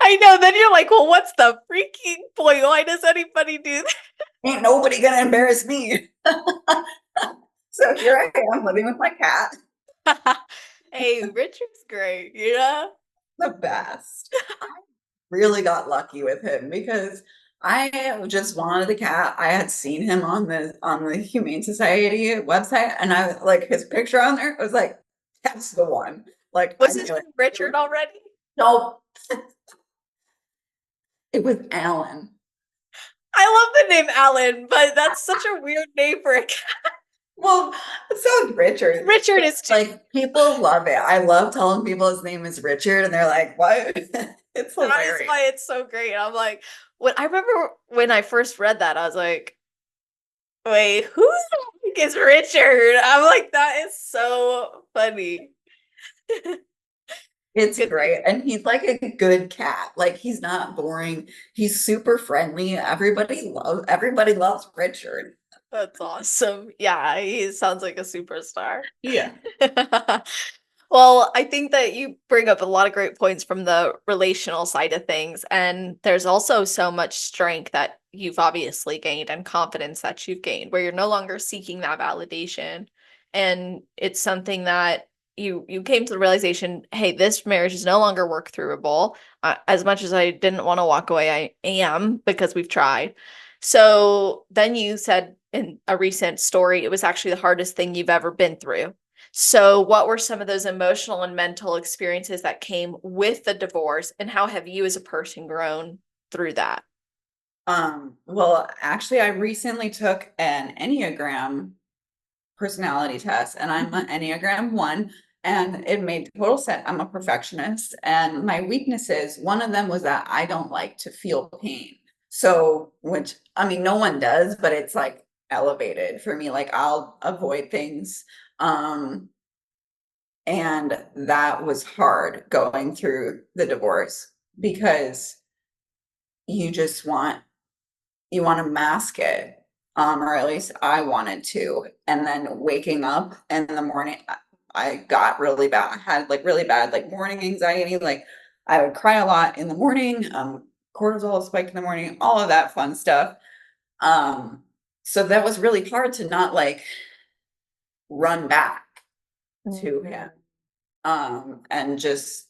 S1: I know. Then you're like, well, what's the freaking point? Why does anybody do
S2: Ain't nobody gonna embarrass me. So here I am living with my cat.
S1: that? Hey, Richard's great, you know?
S2: The best. I really got lucky with him because I just wanted a cat. I had seen him on the Humane Society website, and I was like, his picture on there. I was like, that's the one. Like, I
S1: Was his
S2: knew it.
S1: name Richard already?
S2: No, it was Alan.
S1: I love the name Alan, but that's such a weird name for a cat.
S2: Well, so is Richard.
S1: Richard is too.
S2: Like people love it. I love telling people his name is Richard, and they're like, "What?" It's
S1: That is
S2: hilarious.
S1: why it's so great. I'm like, when I remember when I first read that, I was like, wait, who the heck is Richard? I'm like, that is so funny.
S2: It's
S1: Good.
S2: great, and he's like a good cat. Like he's not boring. He's super friendly. Everybody loves Richard.
S1: That's awesome. Yeah, he sounds like a superstar.
S2: Yeah.
S1: Well, I think that you bring up a lot of great points from the relational side of things. And there's also so much strength that you've obviously gained and confidence that you've gained where you're no longer seeking that validation. And it's something that you came to the realization, hey, this marriage is no longer work throughable. As much as I didn't want to walk away, I am because we've tried. So then you said in a recent story, it was actually the hardest thing you've ever been through. So, what were some of those emotional and mental experiences that came with the divorce, and how have you as a person grown through that?
S2: Well, actually, I recently took an Enneagram personality test, and I'm an Enneagram 1, and it made total sense. I'm a perfectionist, and my weaknesses, one of them was that I don't like to feel pain. So, which I mean, no one does, but it's like elevated for me. Like I'll avoid things. Um, and that was hard going through the divorce because you just want to mask it, or at least I wanted to. And then waking up in the morning, I got really bad. I had like really bad like morning anxiety. Like I would cry a lot in the morning. Cortisol spiked in the morning. All of that fun stuff. Um, so that was really hard to not like run back to him. And just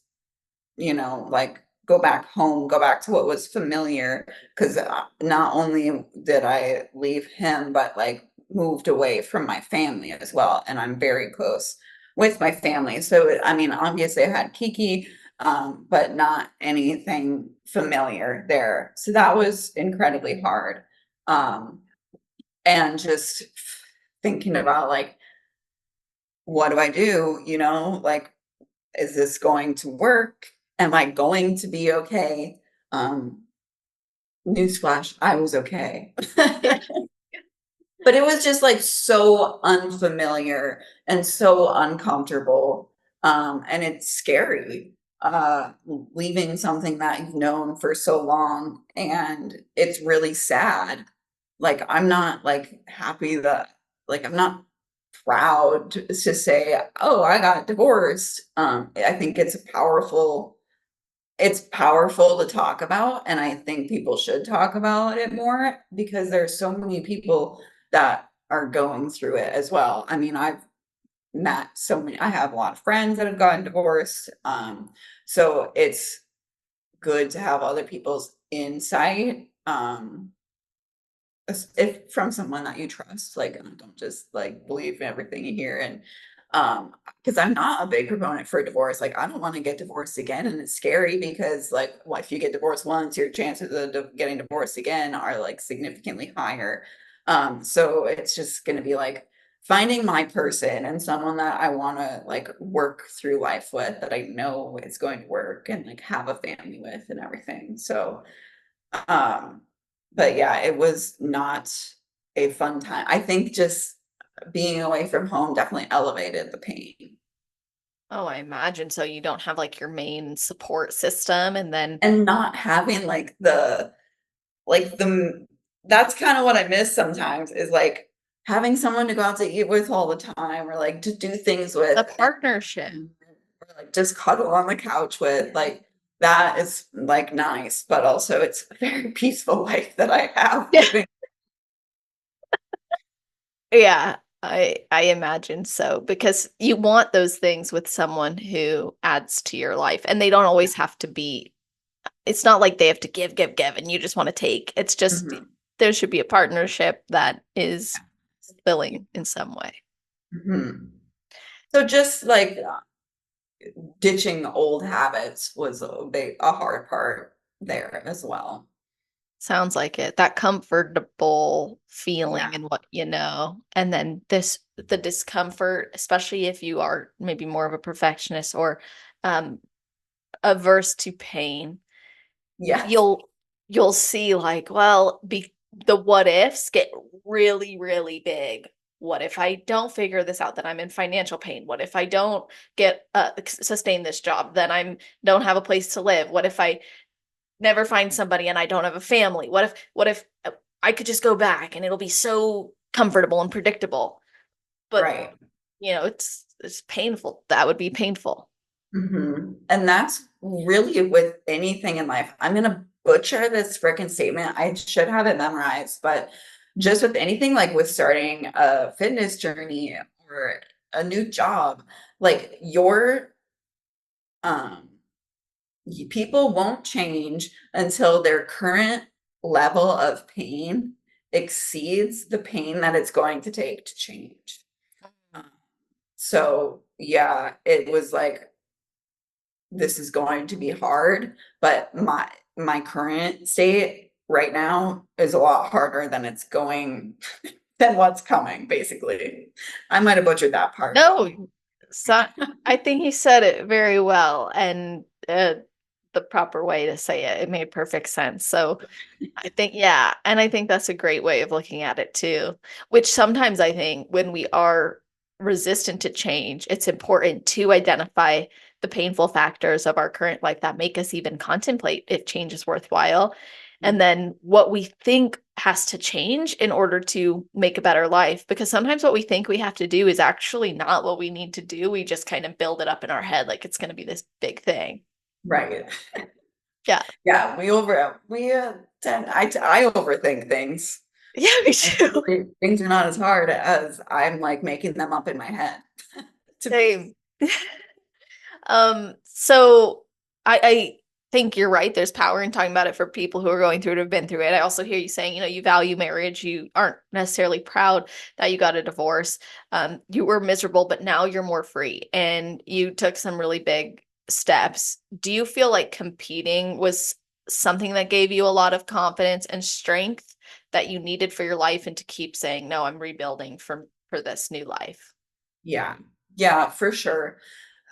S2: like go back home, go back to what was familiar. Because not only did I leave him, but like moved away from my family as well. And I'm very close with my family. So, I mean, obviously I had Kiki, but not anything familiar there. So that was incredibly hard. Um, and just thinking about like, what do I do? Like, is this going to work? Am I going to be okay? Um, Newsflash, I was okay. But it was just like so unfamiliar and so uncomfortable. And it's scary, leaving something that you've known for so long. And it's really sad. Like, I'm not like happy that, like, I'm not proud to say, oh, I got divorced. I think it's powerful to talk about, and I think people should talk about it more because there's so many people that are going through it as well. I mean, I have a lot of friends that have gotten divorced. So it's good to have other people's insight. If from someone that you trust, like, don't just like believe everything you hear. And because I'm not a big proponent for divorce. Like I don't want to get divorced again, and it's scary because like, well, if you get divorced once, your chances of getting divorced again are like significantly higher. So it's just going to be like finding my person and someone that I want to like work through life with, that I know is going to work and like have a family with and everything. So um, but yeah, it was not a fun time. I think just being away from home definitely elevated the pain.
S1: Oh, I imagine so. You don't have like your main support system, and then
S2: And not having like the that's kind of what I miss sometimes, is like having someone to go out to eat with all the time, or like to do things
S1: the
S2: with,
S1: partnership.
S2: or like just cuddle on the couch with. Like that is like nice, but also it's a very peaceful life that I have
S1: Yeah.
S2: living.
S1: Yeah, I imagine so because you want those things with someone who adds to your life, and they don't always have to be. It's not like they have to give, give, give, and you just want to take. It's just
S2: Mhm.
S1: there should be a partnership that is fulfilling in some way.
S2: Mhm. So just like ditching old habits was a hard part there as well.
S1: Sounds like it. That comfortable
S2: Yeah.
S1: feeling and what you know. And then the discomfort, especially if you are maybe more of a perfectionist or um averse to pain,
S2: Yes.
S1: you'll see like, well, the what ifs get really, really big. What if I don't figure this out? Then I'm in financial pain. What if I don't get sustain this job? Then I'm don't have a place to live. What if I never find somebody and I don't have a family? What if I could just go back and it'll be so comfortable and predictable? But
S2: Right.
S1: it's painful. That would be painful.
S2: And that's really with anything in life. I'm gonna butcher this freaking statement. I should have it memorized, but just with anything like with starting a fitness journey or a new job, like um people won't change until their current level of pain exceeds the pain that it's going to take to change. Um, so yeah, it was like this is going to be hard, but my current state right now is a lot harder than it's going than what's coming, basically. I might have butchered that part, but
S1: No, so I think he said it very well and the proper way to say it. It made perfect sense. So I think, yeah. And I think that's a great way of looking at it too, which sometimes I think when we are resistant to change, it's important to identify the painful factors of our current life that make us even contemplate if change is worthwhile. And then what we think has to change in order to make a better life. Because sometimes what we think we have to do is actually not what we need to do. We just kind of build it up in our head like it's going to be this big thing.
S2: right.
S1: Yeah.
S2: Yeah, we tend I overthink things.
S1: Yeah, me
S2: And
S1: too.
S2: usually things are not as hard as I'm like making them up in my head to be.
S1: Same. So I think you're right. There's power in talking about it for people who are going through it, have been through it. I also hear you saying, you value marriage. You aren't necessarily proud that you got a divorce. You were miserable, but now you're more free and you took some really big steps. Do you feel like competing was something that gave you a lot of confidence and strength that you needed for your life and to keep saying, no, I'm rebuilding for this new life?
S2: Yeah. Yeah, for sure.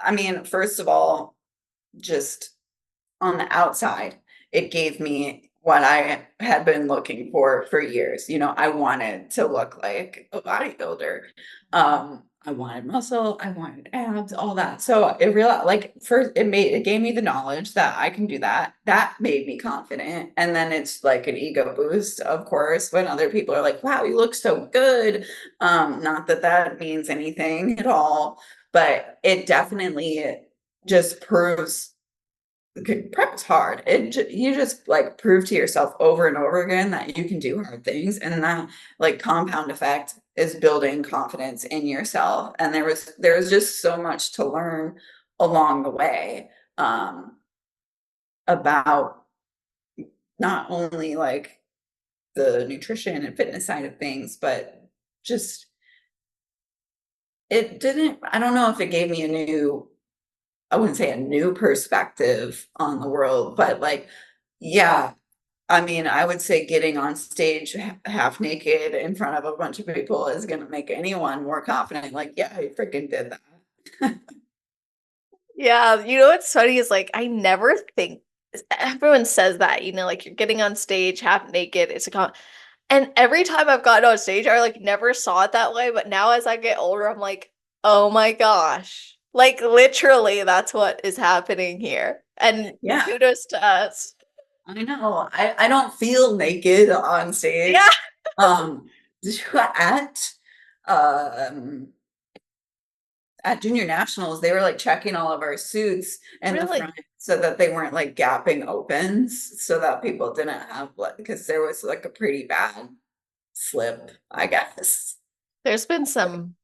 S2: I mean, first of all, just on the outside, it gave me what I had been looking for years. I wanted to look like a bodybuilder. I wanted muscle, I wanted abs, all that. So it really like first it gave me the knowledge that I can do that. That made me confident. And then it's like an ego boost, of course, when other people are like, wow, you look so good. Not that that means anything at all, but it definitely just proves prep is hard. You just like prove to yourself over and over again that you can do hard things, and that like compound effect is building confidence in yourself. And there was just so much to learn along the way about not only like the nutrition and fitness side of things, but just it didn't. I don't know if it gave me a new I wouldn't say a new perspective on the world, but like, yeah, I mean, I would say getting on stage half naked in front of a bunch of people is going to make anyone more confident. Like, yeah, I freaking did that.
S1: Yeah, what's funny is like I never think everyone says that, like you're getting on stage half naked. And every time I've gotten on stage, I like never saw it that way. But now as I get older, I'm like, oh my gosh. Like literally that's what is happening here. And
S2: Yeah,
S1: kudos to us.
S2: I know. I don't feel naked on stage.
S1: Yeah,
S2: Um, at um at junior nationals, they were like checking all of our suits in the
S1: really.
S2: front so that they weren't like gapping opens so that people didn't have like because there was like a pretty bad slip, I guess.
S1: There's been some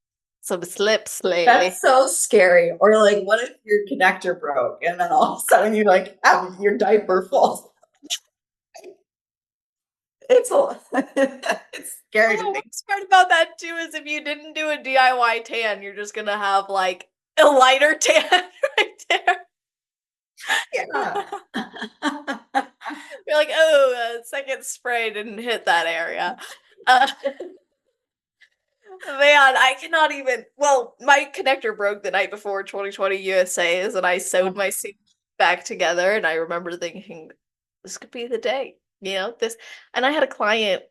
S1: slips lately.
S2: That's so scary. Or like, what if your connector broke and then all of a sudden you like have your diaper falls? It's a it's scary
S1: Well,
S2: to
S1: the
S2: think.
S1: worst part about that too is if you didn't do a DIY tan, you're just gonna have like a lighter tan right there.
S2: Yeah.
S1: You're like, oh, second spray didn't hit that area. Uh, Man, I cannot even. Well, my connector broke the night before 2020 USA's, and I sewed my suit back together. And I remember thinking, this could be the day, this. And I had a client,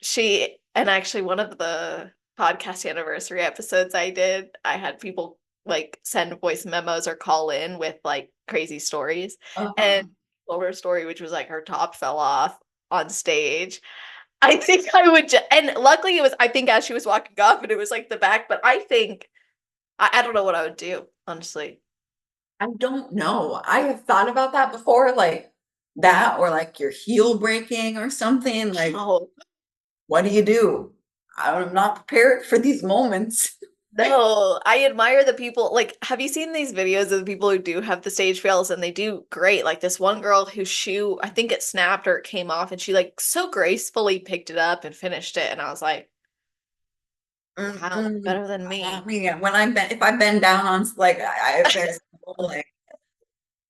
S1: she, and actually one of the podcast anniversary episodes I did, I had people like send voice memos or call in with like crazy stories.
S2: Uh-huh.
S1: And told her story, which was like her top fell off on stage. I think I would, and luckily it was, I think as she was walking off and it was like the back, but I think, I don't know what I would do, honestly.
S2: I don't know. I have thought about that before, like that, or like your heel breaking or something. Like,
S1: Oh,
S2: what do you do? I'm not prepared for these moments.
S1: no, I admire the people. Like, have you seen these videos of the people who do have the stage fails and they do great? Like this one girl whose shoe, I think it snapped or it came off and she like so gracefully picked it up and finished it. And I was like, wow,
S2: Mm-mm.
S1: better than
S2: I
S1: me.
S2: mean, when I bend, if I bend down on like there's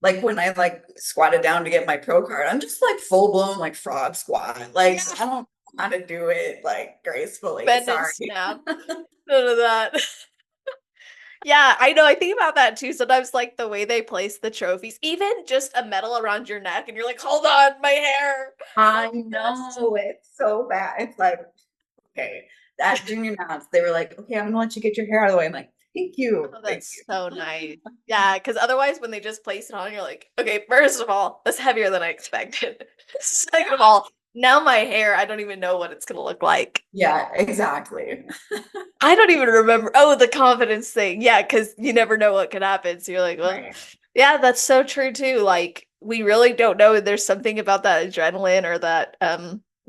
S2: like when I like squatted down to get my pro card, I'm just like full blown like frog squat. Like I don't know how to do it like gracefully.
S1: Bend and
S2: Sorry.
S1: snap. None of that. Yeah, I know. I think about that too. Sometimes, like the way they place the trophies, even just a medal around your neck, and you're like, hold on, my hair.
S2: I
S1: Let me just.
S2: know it's so bad. It's like, okay, that junior nats, they were like, okay, I'm gonna let you get your hair out of the way. I'm like, thank you.
S1: Oh,
S2: Thank
S1: that's
S2: you.
S1: so nice. Yeah, because otherwise, when they just place it on, you're like, okay, first of all, that's heavier than I expected. Second of all, now my hair, I don't even know what it's gonna look like.
S2: Yeah, exactly.
S1: I don't even remember. Oh, the confidence thing. Yeah, because you never know what could happen. So you're like, well,
S2: Right.
S1: yeah, that's so true too. Like we really don't know. There's something about that adrenaline or that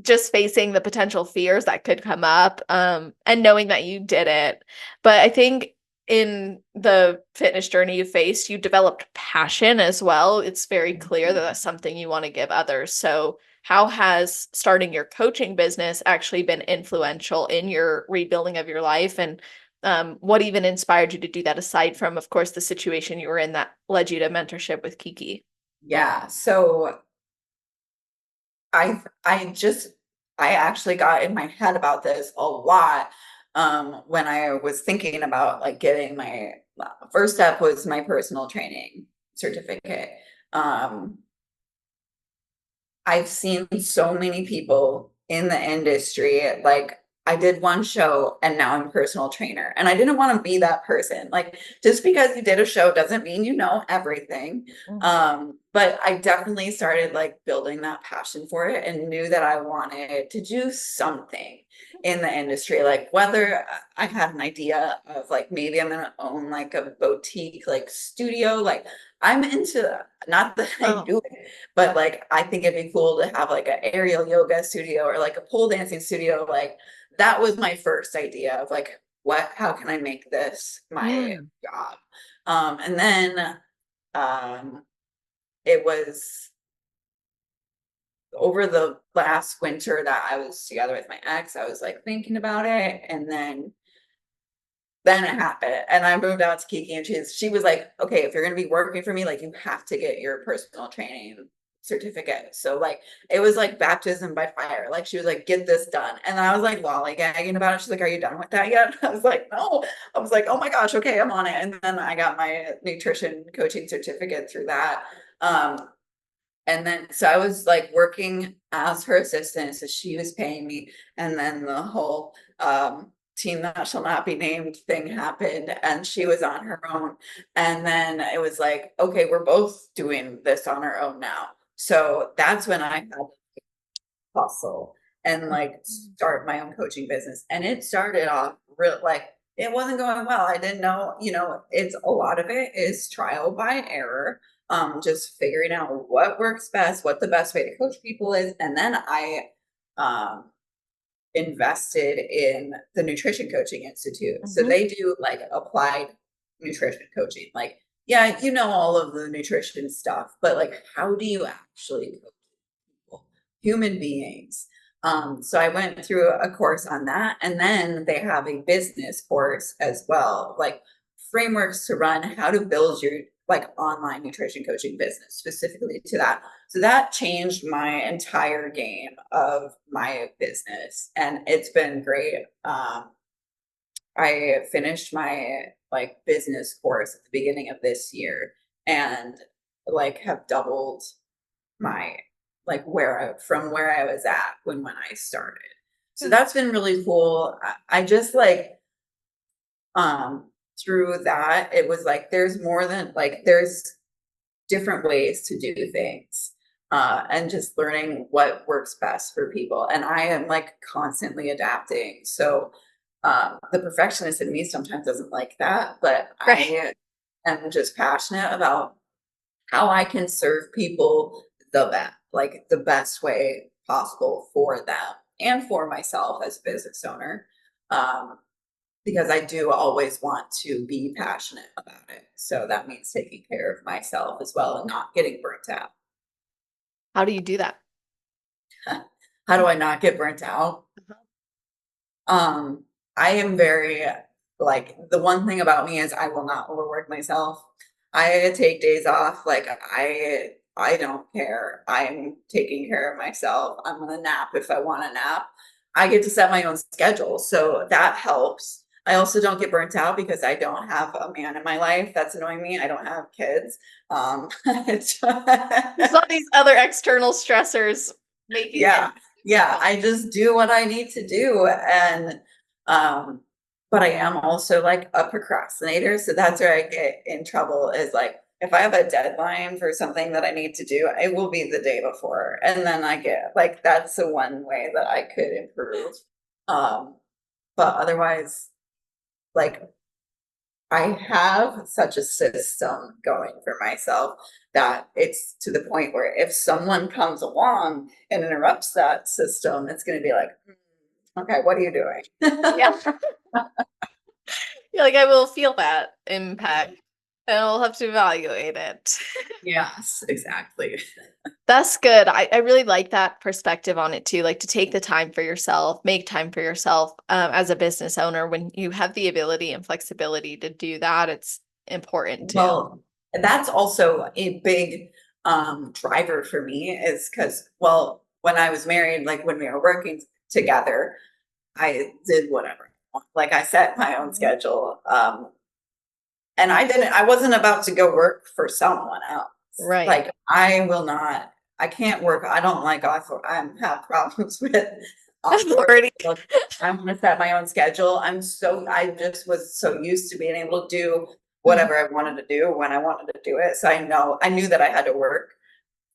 S1: just facing the potential fears that could come up and knowing that you did it. But I think in the fitness journey you faced, you developed passion as well. It's very clear that that's something you want to give others. So how has starting your coaching business actually been influential in your rebuilding of your life? And what even inspired you to do that aside from, of course, the situation you were in that led you to mentorship with Kiki?
S2: Yeah. So I actually got in my head about this a lot when I was thinking about like getting my first step was my personal training certificate. Um I've seen so many people in the industry, like I did one show and now I'm a personal trainer. And I didn't want to be that person. Like just because you did a show doesn't mean you know everything.
S1: Mhm.
S2: But I definitely started like building that passion for it and knew that I wanted to do something in the industry. Like whether I had an idea of like maybe I'm gonna own like a boutique like studio. Like I'm into not that I
S1: Oh,
S2: do it, but like I think it'd be cool to have like an aerial yoga studio or like a pole dancing studio. Like that was my first idea of like how can I make this my
S1: mm.
S2: job? And then um it was over the last winter that I was together with my ex, I was like thinking about it, and then it happened, and I moved out to Kiki, and she was like, "Okay, if you're gonna be working for me, like, you have to get your personal training certificate." So, like, it was like baptism by fire. Like, she was like, "Get this done," and I was like lollygagging about it. She's like, "Are you done with that yet?" I was like, "No." I was like, "Oh my gosh, okay, I'm on it." And then I got my nutrition coaching certificate through that. And then so I was like working as her assistant, so she was paying me, and then the whole team that shall not be named thing happened, and she was on her own. And then it was like, okay, we're both doing this on our own now. So that's when I had to hustle and like start my own coaching business. And it started off real like it wasn't going well. I didn't know, it's a lot of it is trial by error. Just figuring out what works best, what the best way to coach people is. And then I um invested in the Nutrition Coaching Institute. So
S1: Mhm.
S2: they do like applied nutrition coaching. Like, yeah, you know all of the nutrition stuff, but like how do you actually coach people, human beings? So I went through a course on that, and then they have a business course as well, like frameworks to run, how to build your like online nutrition coaching business specifically to that. So that changed my entire game of my business, and it's been great. I finished my like business course at the beginning of this year and like have doubled my like from where I was at when I started. So that's been really cool. I just like um through that it was like there's more than like there's different ways to do things. And just learning what works best for people. And I am like constantly adapting. So the perfectionist in me sometimes doesn't like that, but
S1: Right.
S2: I am just passionate about how I can serve people the best way possible for them and for myself as a business owner. Um, because I do always want to be passionate about it. So that means taking care of myself as well and not getting burnt out.
S1: How do you do that?
S2: How do I not get burnt out? Um, I am very like the one thing about me is I will not overwork myself. I take days off. Like I don't care. I'm taking care of myself. I'm gonna nap if I want to nap. I get to set my own schedule. So that helps. I also don't get burnt out because I don't have a man in my life that's annoying me. I don't have kids.
S1: There's all these other external stressors making
S2: yeah, yeah, I just do what I need to do. And, um, but I am also like a procrastinator. So that's where I get in trouble is like, if I have a deadline for something that I need to do, it will be the day before. And then I get like, that's the one way that I could improve. Um, but otherwise, like I have such a system going for myself that it's to the point where if someone comes along and interrupts that system, it's going to be like, okay, what are you doing?
S1: yeah. You're like, I will feel that impact and I'll have to evaluate it.
S2: Yes, exactly.
S1: That's good. I really like that perspective on it too. Like to take the time for yourself, make time for yourself as a business owner. When you have the ability and flexibility to do that, it's important too.
S2: Well, that's also a big driver for me is because, well, when I was married, like when we were working together, I did whatever. Like I set my own schedule. And I wasn't about to go work for someone else.
S1: Right.
S2: Like I can't work. I don't like I have problems with authority.
S1: Authority.
S2: Look, I'm gonna set my own schedule. I just was so used to being able to do
S1: Mhm.
S2: whatever I wanted to do when I wanted to do it. So I knew that I had to work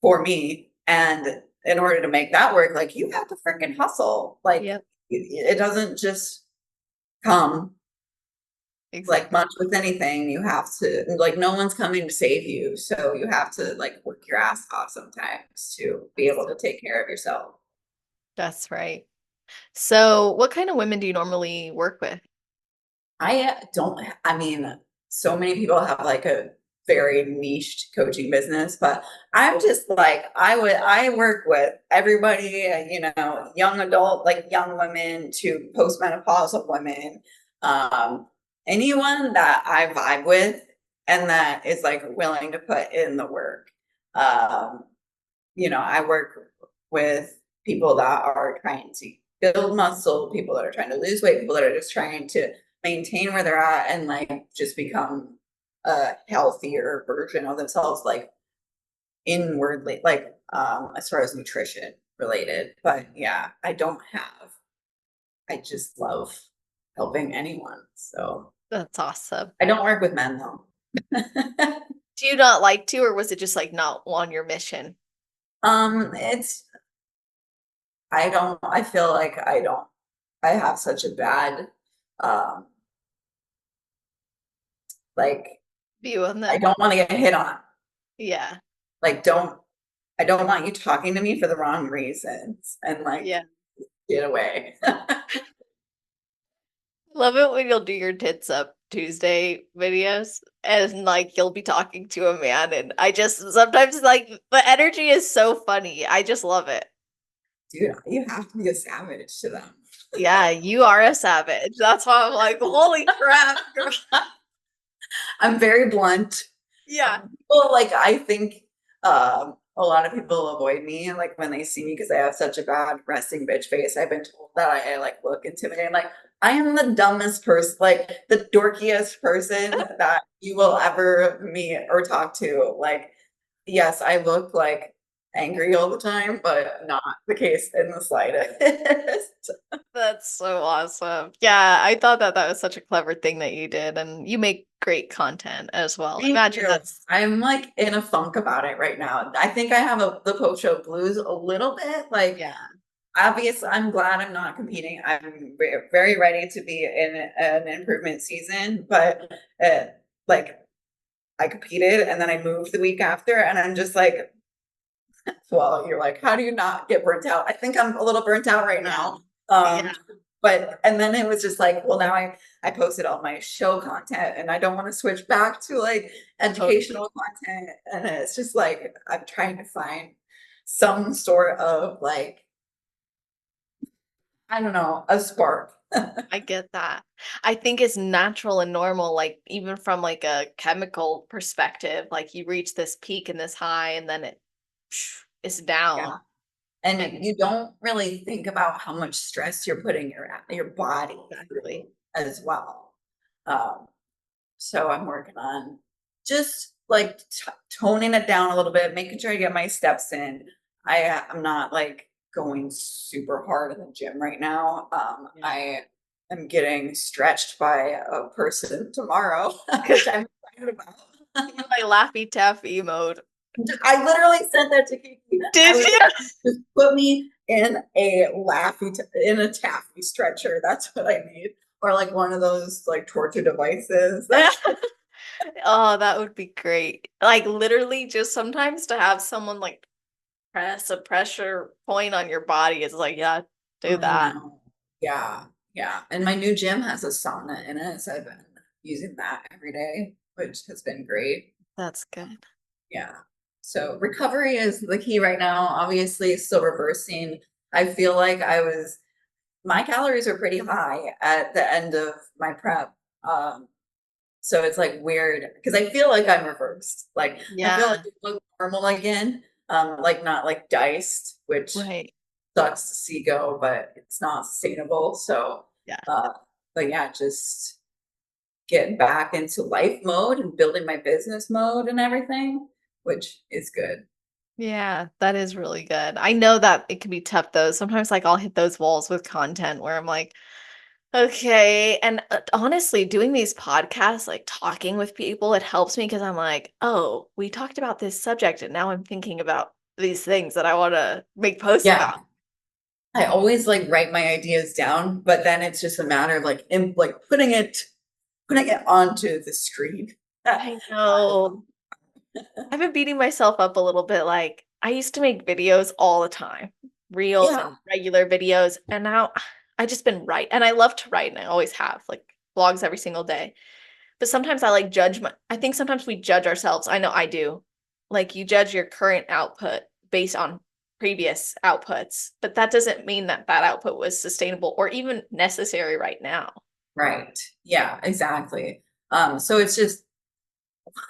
S2: for me. And in order to make that work, like you have to freaking hustle. Like
S1: Yep.
S2: it doesn't just come like
S1: Exactly.
S2: much with anything, you have to like no one's coming to save you. So you have to like work your ass off sometimes to be able to take care of yourself.
S1: That's right. So, what kind of women do you normally work with?
S2: I don't I mean, so many people have like a very niched coaching business, but I'm just like I work with everybody, young adult, like young women to postmenopausal women, um, anyone that I vibe with and that is like willing to put in the work. Um, I work with people that are trying to build muscle, people that are trying to lose weight, people that are just trying to maintain where they're at and like just become a healthier version of themselves, like inwardly, like as far as nutrition related. But yeah, I just love helping anyone. So
S1: That's awesome.
S2: I don't work with men though.
S1: Do you not like to, or was it just like not on your mission?
S2: It's I feel like I have such a bad um like
S1: View on
S2: I
S1: them?
S2: don't want to get hit on.
S1: Yeah.
S2: Like I don't want you talking to me for the wrong reasons and like
S1: Yeah.
S2: get away.
S1: Love it when you'll do your tits up Tuesday videos and like you'll be talking to a man and I just sometimes like the energy is so funny. I just love it.
S2: Dude, you have to be a savage to them.
S1: Yeah, you are a savage. That's why I'm like, holy crap.
S2: I'm very blunt.
S1: Yeah.
S2: Well, like I think a lot of people avoid me like when they see me because I have such a bad resting bitch face. I've been told that I like look intimidating. Like I am the dumbest person, like the dorkiest person that you will ever meet or talk to. Like, yes, I look like angry all the time, but not the case in the slightest.
S1: That's so awesome. Yeah, I thought that that was such a clever thing that you did, and you make great content as well.
S2: Thank
S1: Imagine
S2: you.
S1: that's
S2: I'm like in a funk about it right now. I think I have the post show blues a little bit. Like,
S1: yeah,
S2: obviously, I'm glad I'm not competing. I'm very ready to be in an improvement season, but uh, like I competed and then I moved the week after, and I'm just like, well, you're like, how do you not get burnt out? I think I'm a little burnt out right now. Um,
S1: yeah,
S2: but and then it was just like, well, now I posted all my show content, and I don't want to switch back to like
S1: totally.
S2: educational content, and it's just like I'm trying to find some sort of like I don't know a spark.
S1: I get that. I think it's natural and normal, like even from like a chemical perspective, like you reach this peak and this high, and then it is
S2: Yeah.
S1: down. And
S2: And you don't really think about how much stress you're putting your body through
S1: exactly.
S2: as well. Um, so I'm working on just like toning it down a little bit, making sure I get my steps in. I'm not like going super hard in the gym right now.
S1: Yeah.
S2: I am getting stretched by a person tomorrow, which I'm excited about.
S1: My Laffy Taffy mode.
S2: I literally sent that to Kiki. I
S1: Did
S2: was
S1: you?
S2: like, just put me in a in a taffy stretcher. That's what I need. Or like one of those like torture devices.
S1: Oh, that would be great. Like literally just sometimes to have someone like press a pressure point on your body is like, yeah, do
S2: I
S1: that.
S2: know. Yeah. Yeah. And my new gym has a sauna in it. So I've been using that every day, which has been great.
S1: That's good.
S2: Yeah. So recovery is the key right now. Obviously, still reversing. I feel like my calories are pretty high at the end of my prep. Um, so it's like weird because I feel like I'm reversed. Like I feel like
S1: Yeah,
S2: I look normal again. Like not like diced, which
S1: right.
S2: sucks to see go, but it's not sustainable. So
S1: Yeah.
S2: uh but yeah, just getting back into life mode and building my business mode and everything, which is good.
S1: Yeah, that is really good. I know that it can be tough though. Sometimes like I'll hit those walls with content where I'm like, okay. And honestly, doing these podcasts, like talking with people, it helps me because I'm like, oh, we talked about this subject and now I'm thinking about these things that I want to make posts
S2: Yeah.
S1: about.
S2: I always like write my ideas down, but then it's just a matter of like like putting it onto the screen.
S1: I know. I've been beating myself up a little bit. Like, I used to make videos all the time, reels
S2: Yeah.
S1: and regular videos. And now I just been write. And I love to write, and I always have like vlogs every single day. But sometimes I like I think sometimes we judge ourselves. I know I do. Like, you judge your current output based on previous outputs, but that doesn't mean that that output was sustainable or even necessary right now.
S2: Right. Yeah, exactly. So it's just,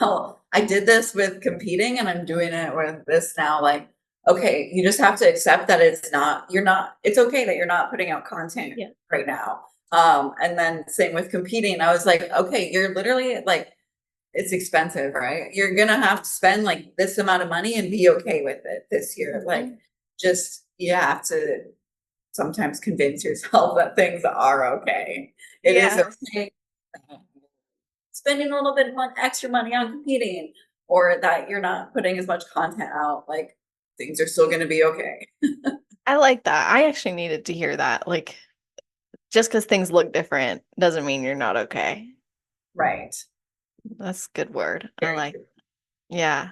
S2: well, I did this with competing and I'm doing it with this now. Like, okay, you just have to accept that it's okay that you're not putting out content
S1: Yeah.
S2: right now. And then same with competing. I was like, okay, you're literally like, it's expensive, right? You're gonna have to spend like this amount of money and be okay with it this year. Like,
S1: Mhm.
S2: just you have to sometimes convince yourself that things are okay. It is
S1: Yeah.
S2: okay spending a little bit extra money on competing or that you're not putting as much content out. Like things are still going to be okay.
S1: I like that. I actually needed to hear that. Like, just because things look different doesn't mean you're not okay.
S2: Right.
S1: That's a good word. I
S2: Very
S1: like.
S2: true.
S1: Yeah.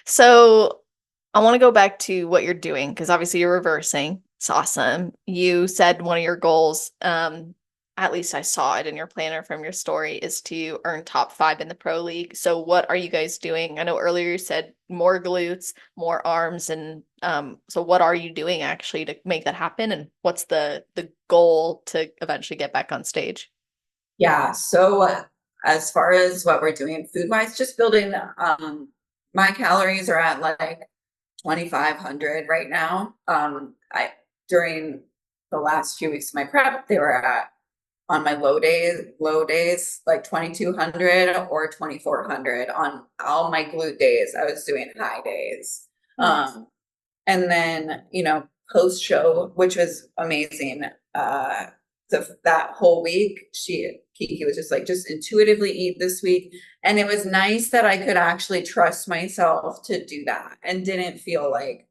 S1: So I want to go back to what you're doing because obviously you're reversing. It's awesome. You said one of your goals, at least I saw it in your planner from your story, is to earn top five in the pro league. So what are you guys doing? I know earlier you said more glutes, more arms, and so what are you doing actually to make that happen? And what's the goal to eventually get back on stage?
S2: Yeah. So as far as what we're doing food wise, just building, my calories are at like 2,500 right now. During the last few weeks of my prep, they were at on my low days, like 2,200 or 2,400. On all my glute days, I was doing high days.
S1: Nice.
S2: And then, post show, which was amazing. That whole week, he was just like, just intuitively eat this week. And it was nice that I could actually trust myself to do that and didn't feel like,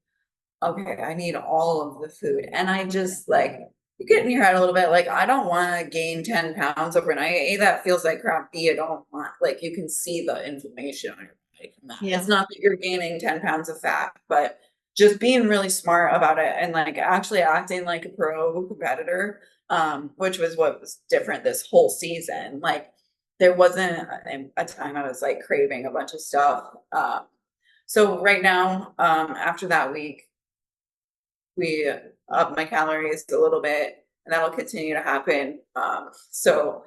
S2: okay, I need all of the food. And I just like, you get in your head a little bit, like, I don't want to gain 10 pounds overnight. A, that feels like crap. B, I don't want, like, you can see the inflammation on your body from that.
S1: Yeah.
S2: It's not that you're gaining 10 pounds of fat, but just being really smart about it and like actually acting like a pro competitor, which was what was different this whole season. Like, there wasn't a time I was like craving a bunch of stuff. So right now, after that week, we up my calories a little bit, and that'll continue to happen. So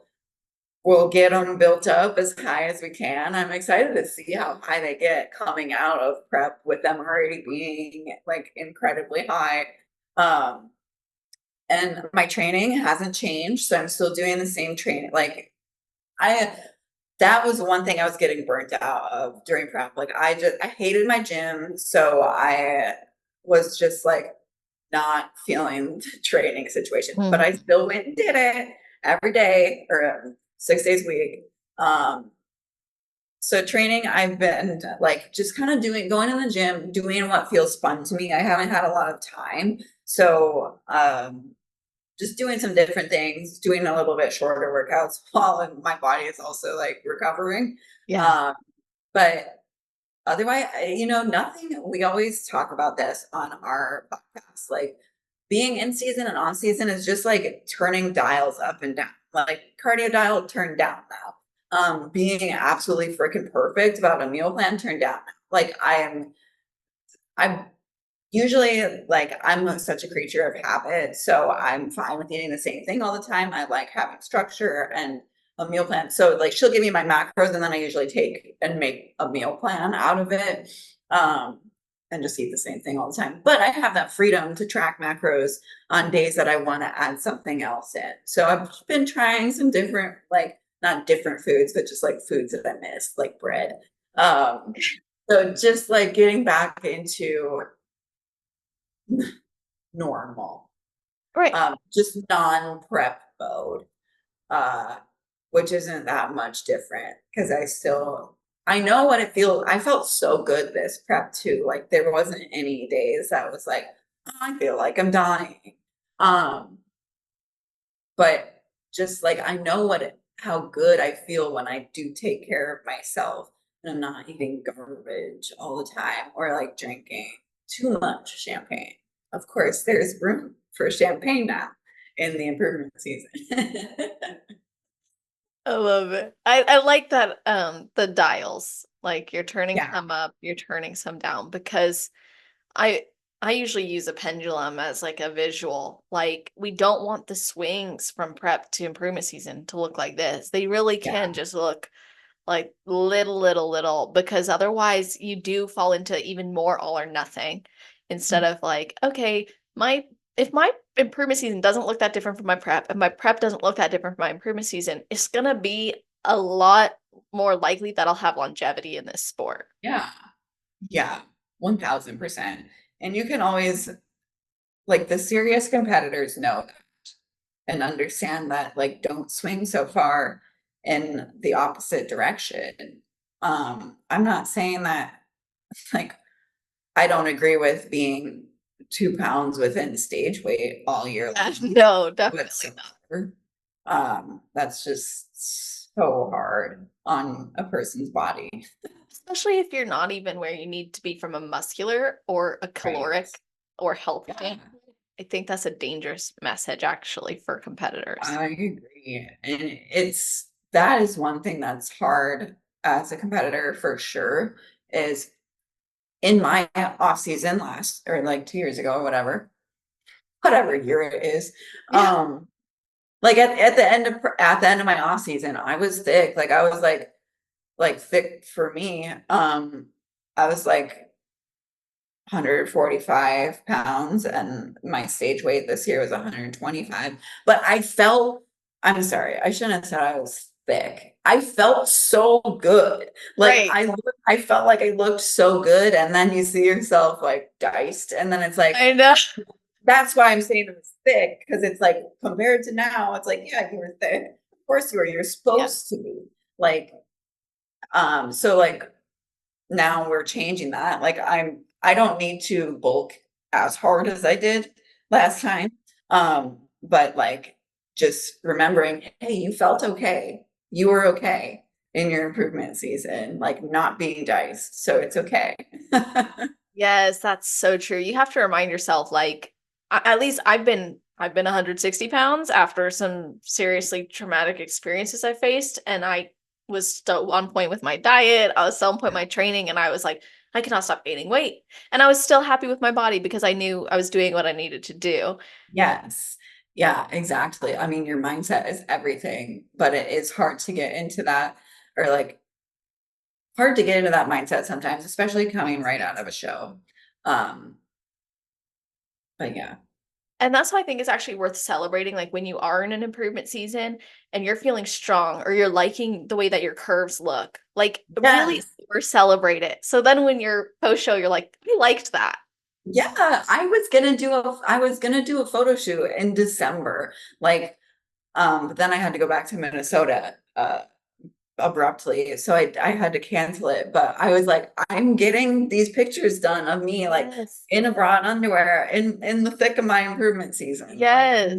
S2: we'll get them built up as high as we can. I'm excited to see how high they get coming out of prep with them already being like incredibly high. And my training hasn't changed, so I'm still doing the same training. Like, I that was one thing I was getting burnt out of during prep. Like, I hated my gym, so I was just like not feeling the training situation, but I still went and did it every day or 6 days a week. So training, I've been like just kind of going in the gym, doing what feels fun to me. I haven't had a lot of time. So just doing some different things, doing a little bit shorter workouts while my body is also like recovering.
S1: Yeah.
S2: But otherwise, nothing. We always talk about this on our podcast. Like, being in season and on season is just like turning dials up and down. Like, cardio dial turned down now. Being absolutely freaking perfect about a meal plan turned down. Like, I'm usually like, I'm such a creature of habit, so I'm fine with eating the same thing all the time. I like having structure and a meal plan. So like, she'll give me my macros and then I usually take and make a meal plan out of it. And just eat the same thing all the time. But I have that freedom to track macros on days that I want to add something else in. So I've been trying some different, like, not different foods, but just like foods that I missed, like bread. So just like getting back into normal,
S1: Right.
S2: just non-prep mode, uh, which isn't that much different because I know what it feels. I felt so good this prep too. Like, there wasn't any days that was like, oh, I feel like I'm dying. Um, but just like, I know how good I feel when I do take care of myself and I'm not eating garbage all the time or like drinking too much champagne. Of course, there's room for champagne now in the improvement season.
S1: I love it. I like that the dials. Like, you're turning
S2: Yeah.
S1: some up, you're turning some down, because I I usually use a pendulum as like a visual. Like, we don't want the swings from prep to improvement season to look like this. They really
S2: Yeah.
S1: can just look like little, because otherwise you do fall into even more all or nothing, instead of like, okay, my if my improvement season doesn't look that different from my prep, and my prep doesn't look that different from my improvement season, it's gonna be a lot more likely that I'll have longevity in this sport.
S2: Yeah. Yeah. 1000%. And you can always, like, the serious competitors know that and understand that, like, don't swing so far in the opposite direction. I'm not saying that, like, I don't agree with being 2 pounds within stage weight all year long
S1: No, definitely not.
S2: whatsoever. That's just so hard on a person's body.
S1: Especially if you're not even where you need to be from a muscular or a
S2: Right.
S1: caloric or health
S2: Yeah.
S1: standpoint. I think that's a dangerous message actually for competitors.
S2: I agree. And that is one thing that's hard as a competitor for sure, is in my off season last, or like 2 years ago or whatever year it is.
S1: Yeah.
S2: Um, Like at the end of my off season, I was thick. Like I was like thick for me. I was like 145 pounds and my stage weight this year was 125. But I'm sorry, I shouldn't have said I was thick. I felt so good. Like
S1: Right.
S2: I felt like I looked so good. And then you see yourself like diced. And then it's like,
S1: I know.
S2: that's why I'm saying it was thick, because it's like compared to now, it's like, yeah, you were thick. Of course you were, you're
S1: Yeah.
S2: supposed to be. Like, so like now we're changing that. Like I don't need to bulk as hard as I did last time. But like just remembering, hey, you felt okay. You were okay in your improvement season, like not being diced. So it's okay.
S1: Yes, that's so true. You have to remind yourself, like, at least I've been 160 pounds after some seriously traumatic experiences I faced, and I was still on point with my diet. I was still on point with my training, and I was like, I cannot stop gaining weight. And I was still happy with my body because I knew I was doing what I needed to do.
S2: Yes. Yeah, exactly. I mean, your mindset is everything, but it is hard to get into that, or like hard to get into that mindset sometimes, especially coming right out of a show. Um, but yeah.
S1: And that's why I think it's actually worth celebrating, like when you are in an improvement season and you're feeling strong or you're liking the way that your curves look, like really
S2: Yes.
S1: or celebrate it. So then when you're post show, you're like, I liked that.
S2: Yeah, I was gonna do a photo shoot in December. Like, but then I had to go back to Minnesota abruptly. So I had to cancel it. But I was like, I'm getting these pictures done of me like
S1: Yes.
S2: in a bra and underwear in the thick of my improvement season. Like
S1: Yes.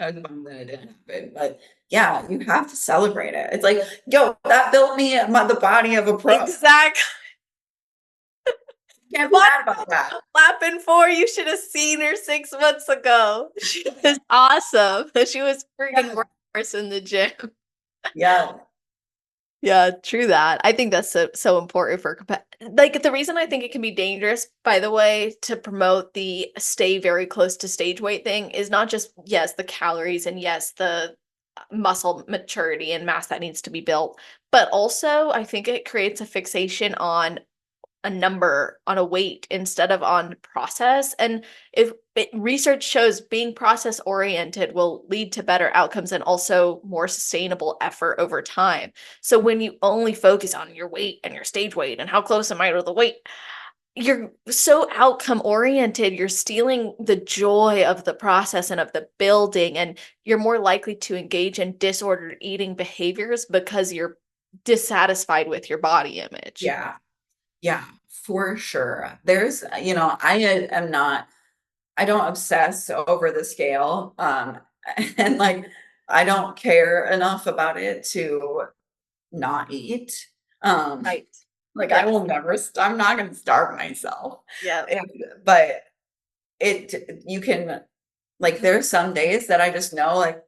S2: I was bummed that it didn't happen. But yeah, you have to celebrate it. It's like, yo, that built me the body of a pro.
S1: Exactly.
S2: Can't be
S1: What
S2: mad about that.
S1: I'm clapping for? You should have seen her 6 months ago. She was awesome. She was freaking
S2: Yeah.
S1: worse in the gym.
S2: Yeah.
S1: Yeah, true that. I think that's so important for like the reason I think it can be dangerous, by the way, to promote the stay very close to stage weight thing is not just yes, the calories and yes, the muscle maturity and mass that needs to be built, but also I think it creates a fixation on a number, on a weight instead of on process. And if research shows being process oriented will lead to better outcomes and also more sustainable effort over time. So when you only focus on your weight and your stage weight and how close am I to the weight, you're so outcome oriented, you're stealing the joy of the process and of the building, and you're more likely to engage in disordered eating behaviors because you're dissatisfied with your body image.
S2: Yeah. Yeah, for sure. There's, am not, I don't obsess over the scale. And like, I don't care enough about it to not eat. Um,
S1: Right.
S2: like I
S1: Yes.
S2: will never, I'm not going to starve myself.
S1: Yeah.
S2: But you can, like, there's some days that I just know, like,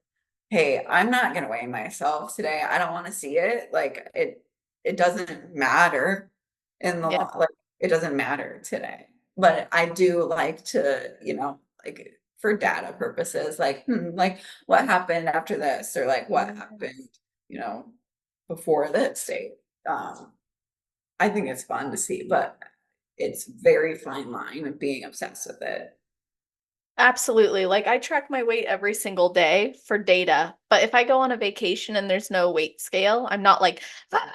S2: hey, I'm not going to weigh myself today. I don't want to see it. Like, it doesn't matter in the
S1: Yeah.
S2: like, it doesn't matter today. But I do like to, like for data purposes, like, like what happened after this, or like what happened, you know, before this date. Um, I think it's fun to see, but it's very fine line of being obsessed with it.
S1: Absolutely. Like I track my weight every single day for data, but if I go on a vacation and there's no weight scale, I'm not like, "Ah,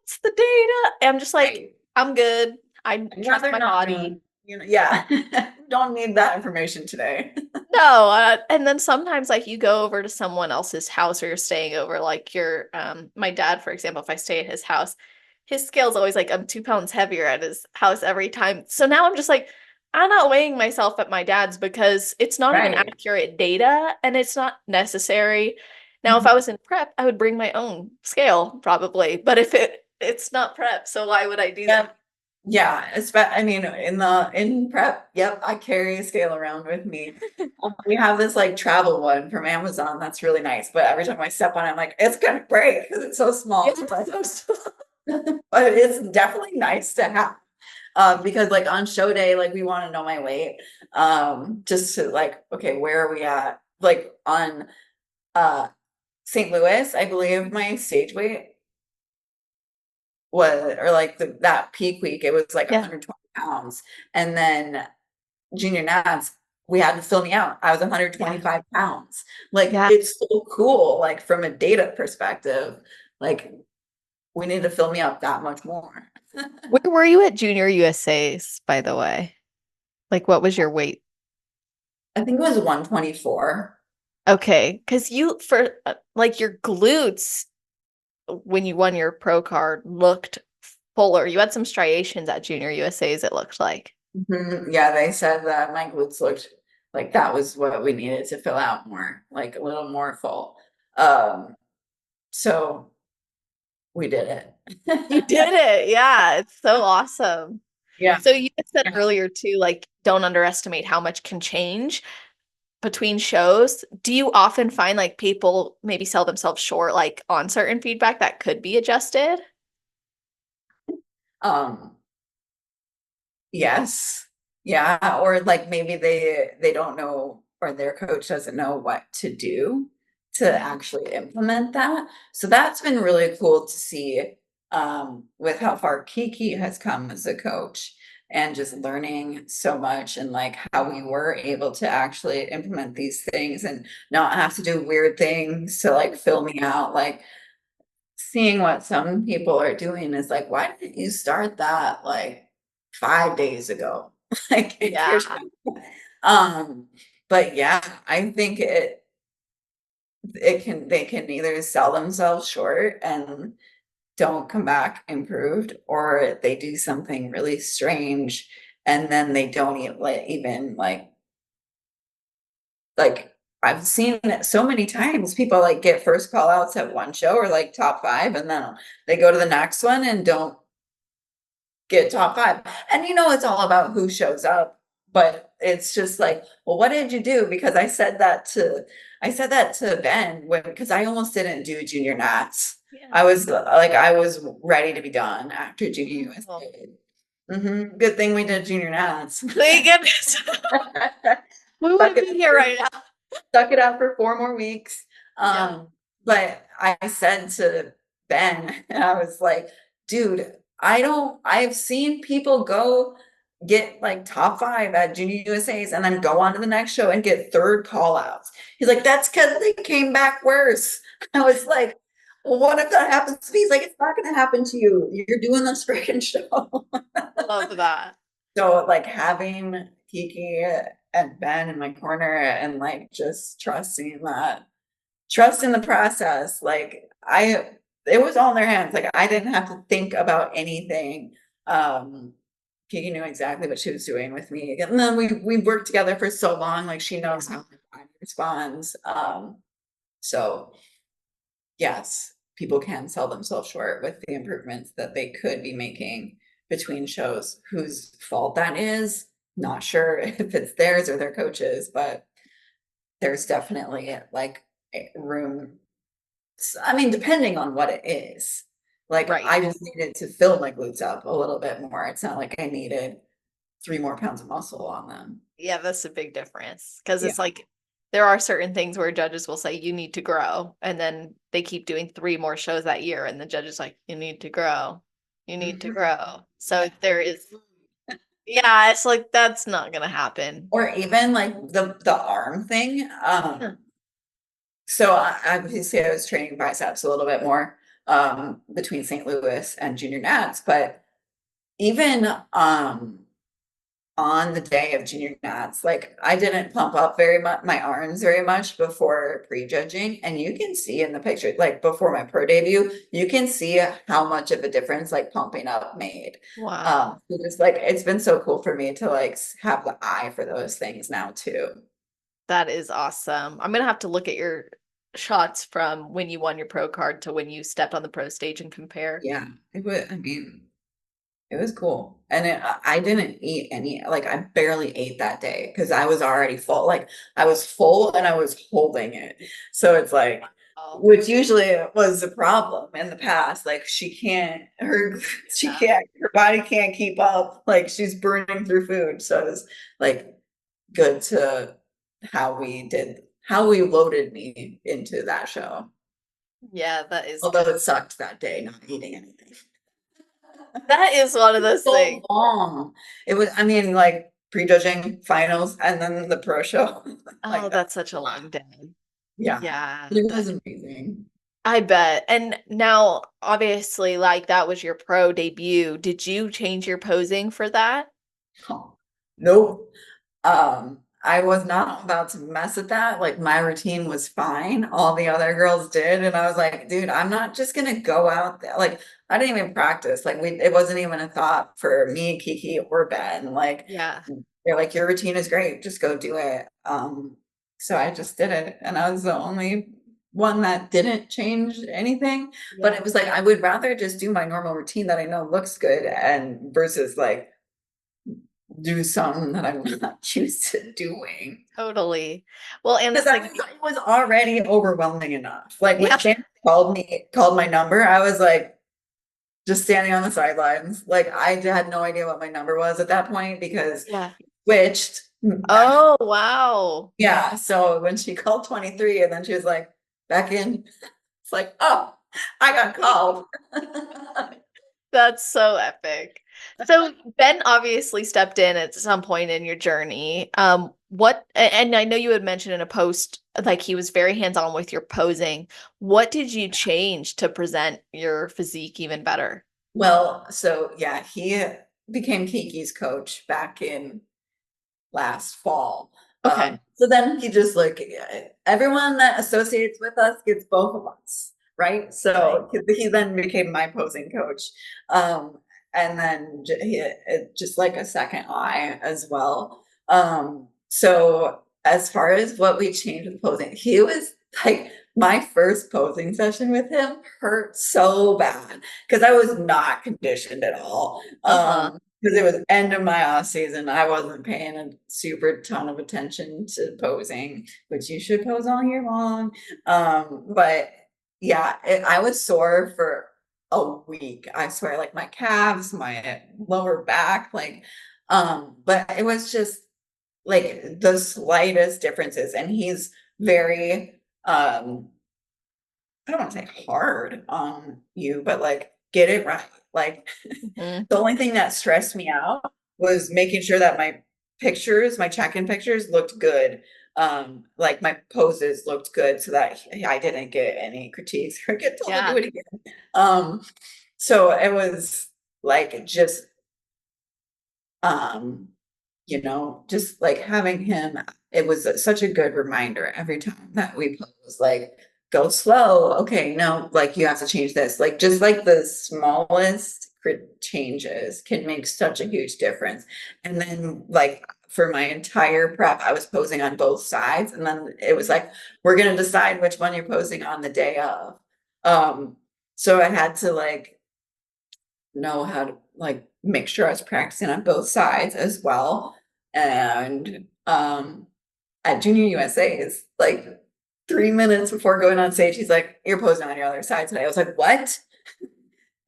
S1: it's the data." I'm just like,
S2: Right.
S1: I'm good. I
S2: I'd
S1: trust
S2: rather
S1: my
S2: not
S1: body.
S2: know, yeah. Don't need that information today.
S1: No, and then sometimes like you go over to someone else's house or you're staying over, like your my dad, for example, if I stay at his house, his scale's always like I'm 2 pounds heavier at his house every time. So now I'm just like, I'm not weighing myself at my dad's because it's not even
S2: Right.
S1: accurate data and it's not necessary. Now, if I
S2: Mhm.
S1: was in prep, I would bring my own scale probably, but if it's not prep, so why would I do
S2: Yeah.
S1: that?
S2: Yeah, I mean, in prep, yep, I carry a scale around with me. We have this like travel one from Amazon that's really nice, but every time I step on it, I'm like, it's gonna break because it's so
S1: Yeah,
S2: small. But it's definitely nice to have. Because like on show day, like we want to know my weight. Just to like, okay, where are we at? Like on uh St. Louis, I believe my stage weight was, or like that peak week, it was like
S1: Yeah.
S2: 120 pounds. And then junior nats, we had to fill me out. I was
S1: Yeah.
S2: 125 pounds. Like,
S1: Yeah.
S2: it's so cool, like from a data perspective, like we need to fill me up that much more.
S1: Where were you at Junior USA's, by the way? Like, what was your weight?
S2: I think it was 124.
S1: Okay, because you for like your glutes when you won your pro card looked fuller. You had some striations at Junior USA's, it looked like.
S2: Mhm. Yeah, they said that my glutes looked like that was what we needed to fill out more, like a little more full. So we did
S1: You
S2: it.
S1: did it. Yeah, it's so awesome.
S2: Yeah.
S1: So you had said
S2: Yeah.
S1: earlier too, like, don't underestimate how much can change between shows. Do you often find like people maybe sell themselves short, like on certain feedback that could be adjusted?
S2: Um, yes. Yeah, or like maybe they don't know, or their coach doesn't know what to do to
S1: Yeah.
S2: actually implement that. So that's been really cool to see, with how far Kiki has come as a coach, and just learning so much, and like how we were able to actually implement these things and not have to do weird things to like fill me out. Like, seeing what some people are doing is like, why didn't you start that like 5 days ago? Like, if you're,
S1: Yeah.
S2: um, but yeah, I think they can either sell themselves short and don't come back improved, or they do something really strange and then they don't even like, I've seen it so many times, people, like, get first call outs at one show or, like, top 5, and then they go to the next one and don't get top 5, and, it's all about who shows up, but it's just like, "Well, what did you do?" Because I said that to Ben because I almost didn't do junior nats.
S1: Yeah.
S2: I was ready to be done after junior
S1: Oh,
S2: USA. Mhm, good thing we did junior nats.
S1: thank goodness. We
S2: Stuck
S1: wouldn't
S2: it
S1: be here right now.
S2: stuck it out for 4 more weeks.
S1: Yeah.
S2: But I said to Ben, and I was like, "Dude, I've seen people go get like top 5 at Junior USA's and then go on to the next show and get third call outs." He's like, "That's because they came back worse." I was like, "Well, what if that happens to me?" He's like, "It's not gonna happen to you. You're doing this freaking show."
S1: Love that.
S2: So, like, having Kiki and Ben in my corner and, like, just trusting the process, like, it was all in their hands, like, I didn't have to think about anything. Um, Kiki knew exactly what she was doing with me, and then we worked together for so long, like, she knows how my body responds. So yes, people can sell themselves short with the improvements that they could be making between shows. Whose fault that is, not sure if it's theirs or their coaches, but there's definitely like room. I mean, depending on what it is. Like,
S1: Right.
S2: I just needed to fill my glutes up a little bit more. It's not like I needed 3 more pounds of muscle on them.
S1: Yeah, that's a big difference because
S2: Yeah.
S1: it's like there are certain things where judges will say you need to grow, and then they keep doing 3 more shows that year, and the judge is like, you need to grow, you need to
S2: Mhm.
S1: grow. So there is, yeah, it's like that's not gonna happen.
S2: Or even like the arm thing.
S1: Huh.
S2: So obviously I was training biceps a little bit more between St. Louis and junior nats, but even on the day of junior nats, like, I didn't pump up very much my arms very much before prejudging, and you can see in the picture, like before my pro debut, you can see how much of a difference like pumping up made.
S1: Wow,
S2: So just like, it's been so cool for me to like have the eye for those things now too.
S1: that is awesome. I'm gonna have to look at your shots from when you won your pro card to when you stepped on the pro stage and compare.
S2: Yeah, I mean, it was cool, and I didn't eat any, like, I barely ate that day because I was already full, like, I was full and I was holding it, so it's like,
S1: Oh,
S2: which usually was a problem in the past, like,
S1: yeah.
S2: her body can't keep up, like, she's burning through food, so it's, like, good to how we did how we loaded me into that show.
S1: Yeah, that is
S2: Although
S1: good.
S2: it sucked that day not eating anything.
S1: That is one of those
S2: So
S1: things.
S2: long. It was, I mean, like prejudging finals and then the pro show.
S1: Oh,
S2: Like that.
S1: that's such a long day.
S2: Yeah.
S1: Yeah,
S2: It was amazing.
S1: I bet. And now, obviously, like that was your pro debut. Did you change your posing for that?
S2: Oh, nope. I was not about to mess with that. Like my routine was fine. All the other girls did. And I was like, dude, I'm not just gonna go out there. Like I didn't even practice. Like it wasn't even a thought for me, Kiki, or Ben. Like
S1: Yeah.
S2: they're like, your routine is great. Just go do it. So I just did it. And I was the only one that didn't change anything. But
S1: Yeah.
S2: it was like I would rather just do my normal routine that I know looks good and versus like do something that I'm not used to doing.
S1: Totally. Well, and
S2: Because
S1: it's like,
S2: it was already overwhelming enough. Like when
S1: yeah,
S2: Shannon called my number, I was like just standing on the sidelines. Like I had no idea what my number was at that point because
S1: yeah.
S2: switched.
S1: Oh, wow.
S2: Yeah. So when she called 23 and then she was like, back in, it's like, oh, I got called.
S1: That's so epic. So Ben obviously stepped in at some point in your journey. And I know you had mentioned in a post like he was very hands-on with your posing. What did you change to present your physique even better?
S2: Well, so yeah, he became Kiki's coach back in last fall.
S1: Okay.
S2: So then he just like everyone that associates with us gets both of us, right?
S1: Right.
S2: So he then became my posing coach. Um, and then just like a second eye as well. So as far as what we changed with posing, he was like my first posing session with him hurt so bad because I was not conditioned at all.
S1: Uh-huh.
S2: Because it was end of my off season. I wasn't paying a super ton of attention to posing, which you should pose all year long. But yeah, I was sore for a week. I swear, like my calves, my lower back, but it was just like the slightest differences. And he's very I don't want to say hard on you, but like get it right. Like
S1: Mhm.
S2: the only thing that stressed me out was making sure that my pictures, my check-in pictures looked good. Like my poses looked good so that I didn't get any critiques or get told to do
S1: Yeah.
S2: it again. Um, so it was like just um, just like having him, it was such a good reminder every time that we pose, like, go slow. Okay, no, like you have to change this. Like just like the smallest changes can make such a huge difference. And then like for my entire prep, I was posing on both sides. And then it was like, we're gonna decide which one you're posing on the day of. Um, so I had to like know how to like make sure I was practicing on both sides as well. And at Junior USA is like 3 minutes before going on stage, he's like, you're posing on your other side today. I was like, what?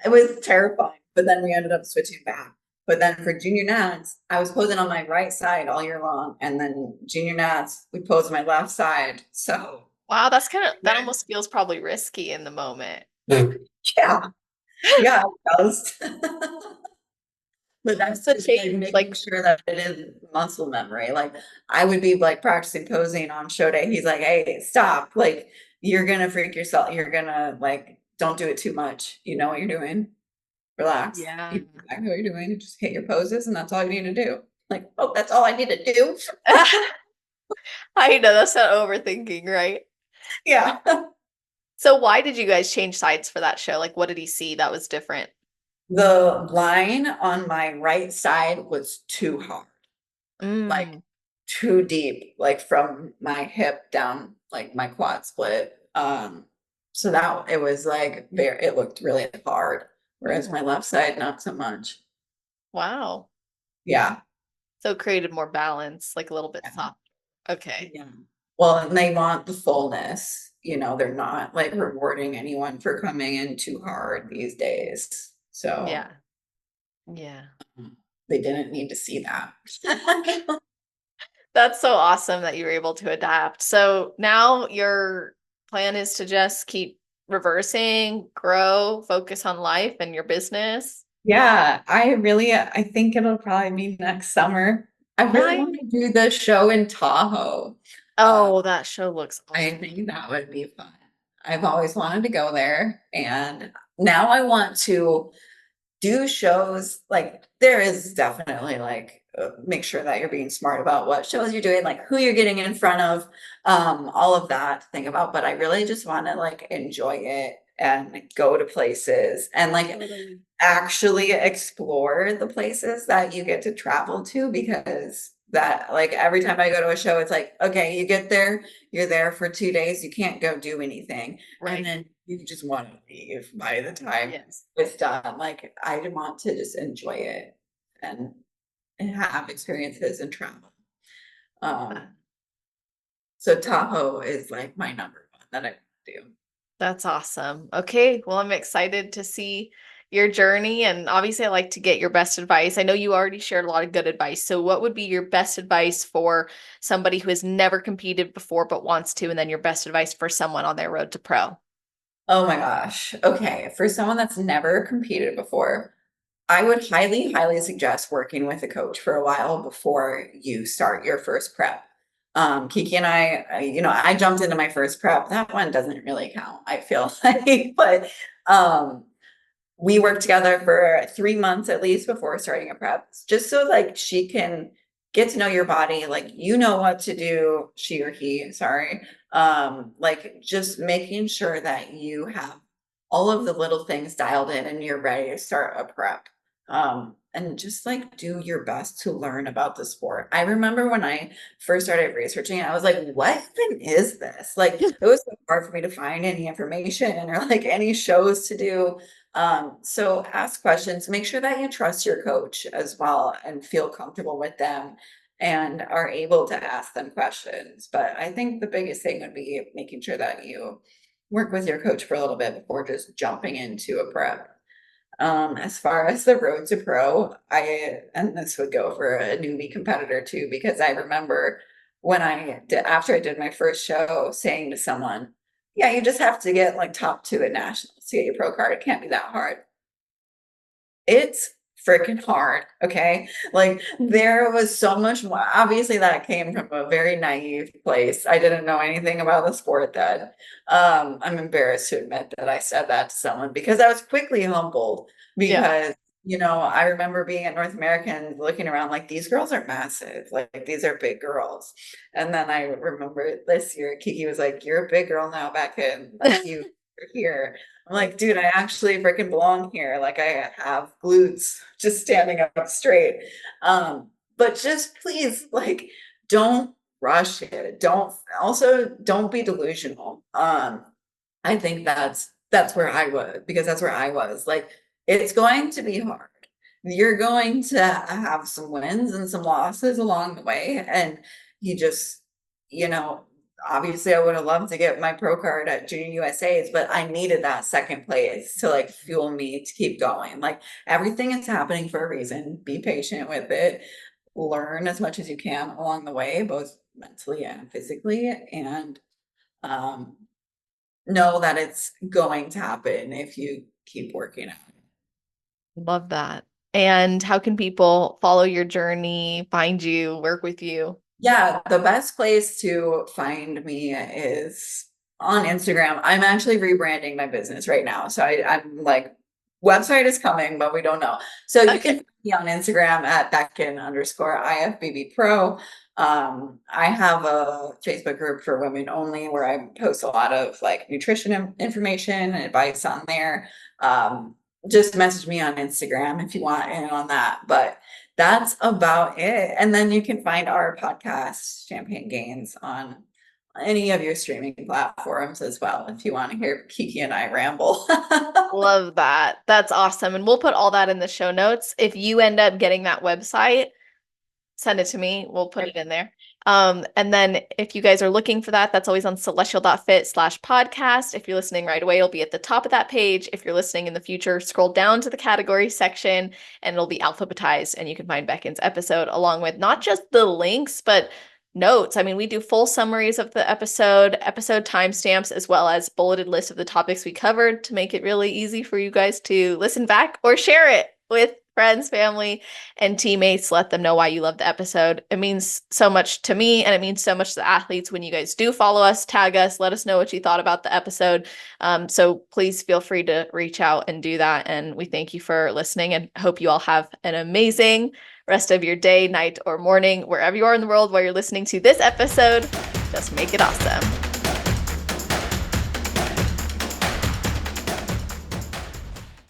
S2: It was terrifying. But then we ended up switching back. But then for junior nats, I was posing on my right side all year long. And then junior nats, we posed on my left side. So
S1: Wow, that almost feels probably risky in the moment.
S2: yeah, yeah, it does. But
S1: What's
S2: that's
S1: the
S2: just like
S1: change?
S2: making sure that it is muscle memory. Like I would be like practicing posing on show day. He's like, hey, stop. Like you're gonna freak yourself. You're gonna like, don't do it too much. You know what you're doing. Relax.
S1: Yeah.
S2: You know exactly what you're doing. Just hit your poses and that's all you need to do. Like, oh, that's all I need to do.
S1: I know that's not overthinking, right?
S2: Yeah.
S1: So why did you guys change sides for that show? Like, what did he see that was different?
S2: The line on my right side was too hard. Like
S1: Mm,
S2: too deep, like from my hip down, like my quad split. So that it was like it looked really hard, whereas my left side, not so much.
S1: wow.
S2: Yeah.
S1: So it created more balance, like a little bit
S2: Yeah.
S1: soft. Okay.
S2: Yeah. Well, and they want the fullness, they're not like rewarding anyone for coming in too hard these days. So
S1: Yeah. Yeah.
S2: they didn't need to see that.
S1: That's so awesome that you were able to adapt. So now your plan is to just keep reversing, grow, focus on life and your business.
S2: Yeah, I think it'll probably be next summer. I really
S1: Nice.
S2: want to do the show in Tahoe. Uh,
S1: Oh, that show looks
S2: I
S1: awesome.
S2: think that would be fun. I've always wanted to go there, and now I want to do shows. Like there is definitely like make sure that you're being smart about what shows you're doing, like who you're getting in front of, all of that to think about. But I really just want to like enjoy it and go to places and like
S1: Totally.
S2: actually explore the places that you get to travel to, because that like every time I go to a show, it's like, okay, you get there, you're there for 2 days, you can't go do anything. And
S1: Right.
S2: then you just want to leave by the time
S1: Yes.
S2: it's done. Like I want to just enjoy it and, and have experiences and travel. Um, so Tahoe is like my number one that I do.
S1: That's awesome. Okay, well, I'm excited to see your journey. And obviously, I like to get your best advice. I know you already shared a lot of good advice. So, what would be your best advice for somebody who has never competed before but wants to? And then your best advice for someone on their road to pro?
S2: Oh my gosh. Okay. For someone that's never competed before, I would highly, highly suggest working with a coach for a while before you start your first prep. Kiki and I jumped into my first prep. That one doesn't really count, I feel like, but um, we worked together for 3 months at least before starting a prep, just so like she can get to know your body, like you know what to do, she or he, sorry. Like just making sure that you have all of the little things dialed in and you're ready to start a prep. And just like do your best to learn about the sport. I remember when I first started researching it, I was like, what even is this? Like it was so hard for me to find any information or like any shows to do. So ask questions, make sure that you trust your coach as well and feel comfortable with them and are able to ask them questions. But I think the biggest thing would be making sure that you work with your coach for a little bit before just jumping into a prep. As far as the road to pro, and this would go for a newbie competitor too, because I remember when after I did my first show, saying to someone, yeah, you just have to get like top two at nationals to get your pro card. It can't be that hard. It's freaking hard, okay? Like, there was so much more obviously, that came from a very naive place. I didn't know anything about the sport then. I'm embarrassed to admit that I said that to someone because I was quickly humbled
S1: Yeah.
S2: because, I remember being at North American looking around like, "These girls are massive, like, these are big girls." And then I remember this year, Kiki was like, "You're a big girl now, Beckyn, like, you're here." I'm like, dude, I actually freaking belong here. Like I have glutes just standing up straight. But just please, like, don't rush it. Don't be delusional. I think that's where I was, because that's where I was. Like, it's going to be hard. You're going to have some wins and some losses along the way. And you just, you know, obviously I would have loved to get my pro card at Junior USA's, but I needed that second place to like fuel me to keep going. Like everything is happening for a reason. Be patient with it. Learn as much as you can along the way, both mentally and physically, and um, know that it's going to happen if you keep working at it.
S1: Love that. And how can people follow your journey, find you, work with you?
S2: Yeah, the best place to find me is on Instagram. I'm actually rebranding my business right now. So I'm like, website is coming, but we don't know. So you can
S1: Okay.
S2: find me on Instagram at BECKYN_IFBB Pro. I have a Facebook group for women only where I post a lot of like nutrition information and advice on there. Um, just message me on Instagram if you want in on that. But that's about it. And then you can find our podcast, Champagne Gains, on any of your streaming platforms as well if you want to hear Kiki and I ramble.
S1: Love that. That's awesome. And we'll put all that in the show notes. If you end up getting that website, send it to me. We'll put it in there. And then if you guys are looking for that, that's always on celestial.fit/podcast. If you're listening right away, it'll be at the top of that page. If you're listening in the future, scroll down to the category section and it'll be alphabetized and you can find Beckyn's episode along with not just the links, but notes. I mean, we do full summaries of the episode timestamps, as well as bulleted list of the topics we covered to make it really easy for you guys to listen back or share it with friends, family, and teammates. Let them know why you love the episode. It means so much to me, and it means so much to the athletes when you guys do follow us, tag us, let us know what you thought about the episode. So please feel free to reach out and do that. And we thank you for listening and hope you all have an amazing rest of your day, night, or morning, wherever you are in the world while you're listening to this episode. Just make it awesome.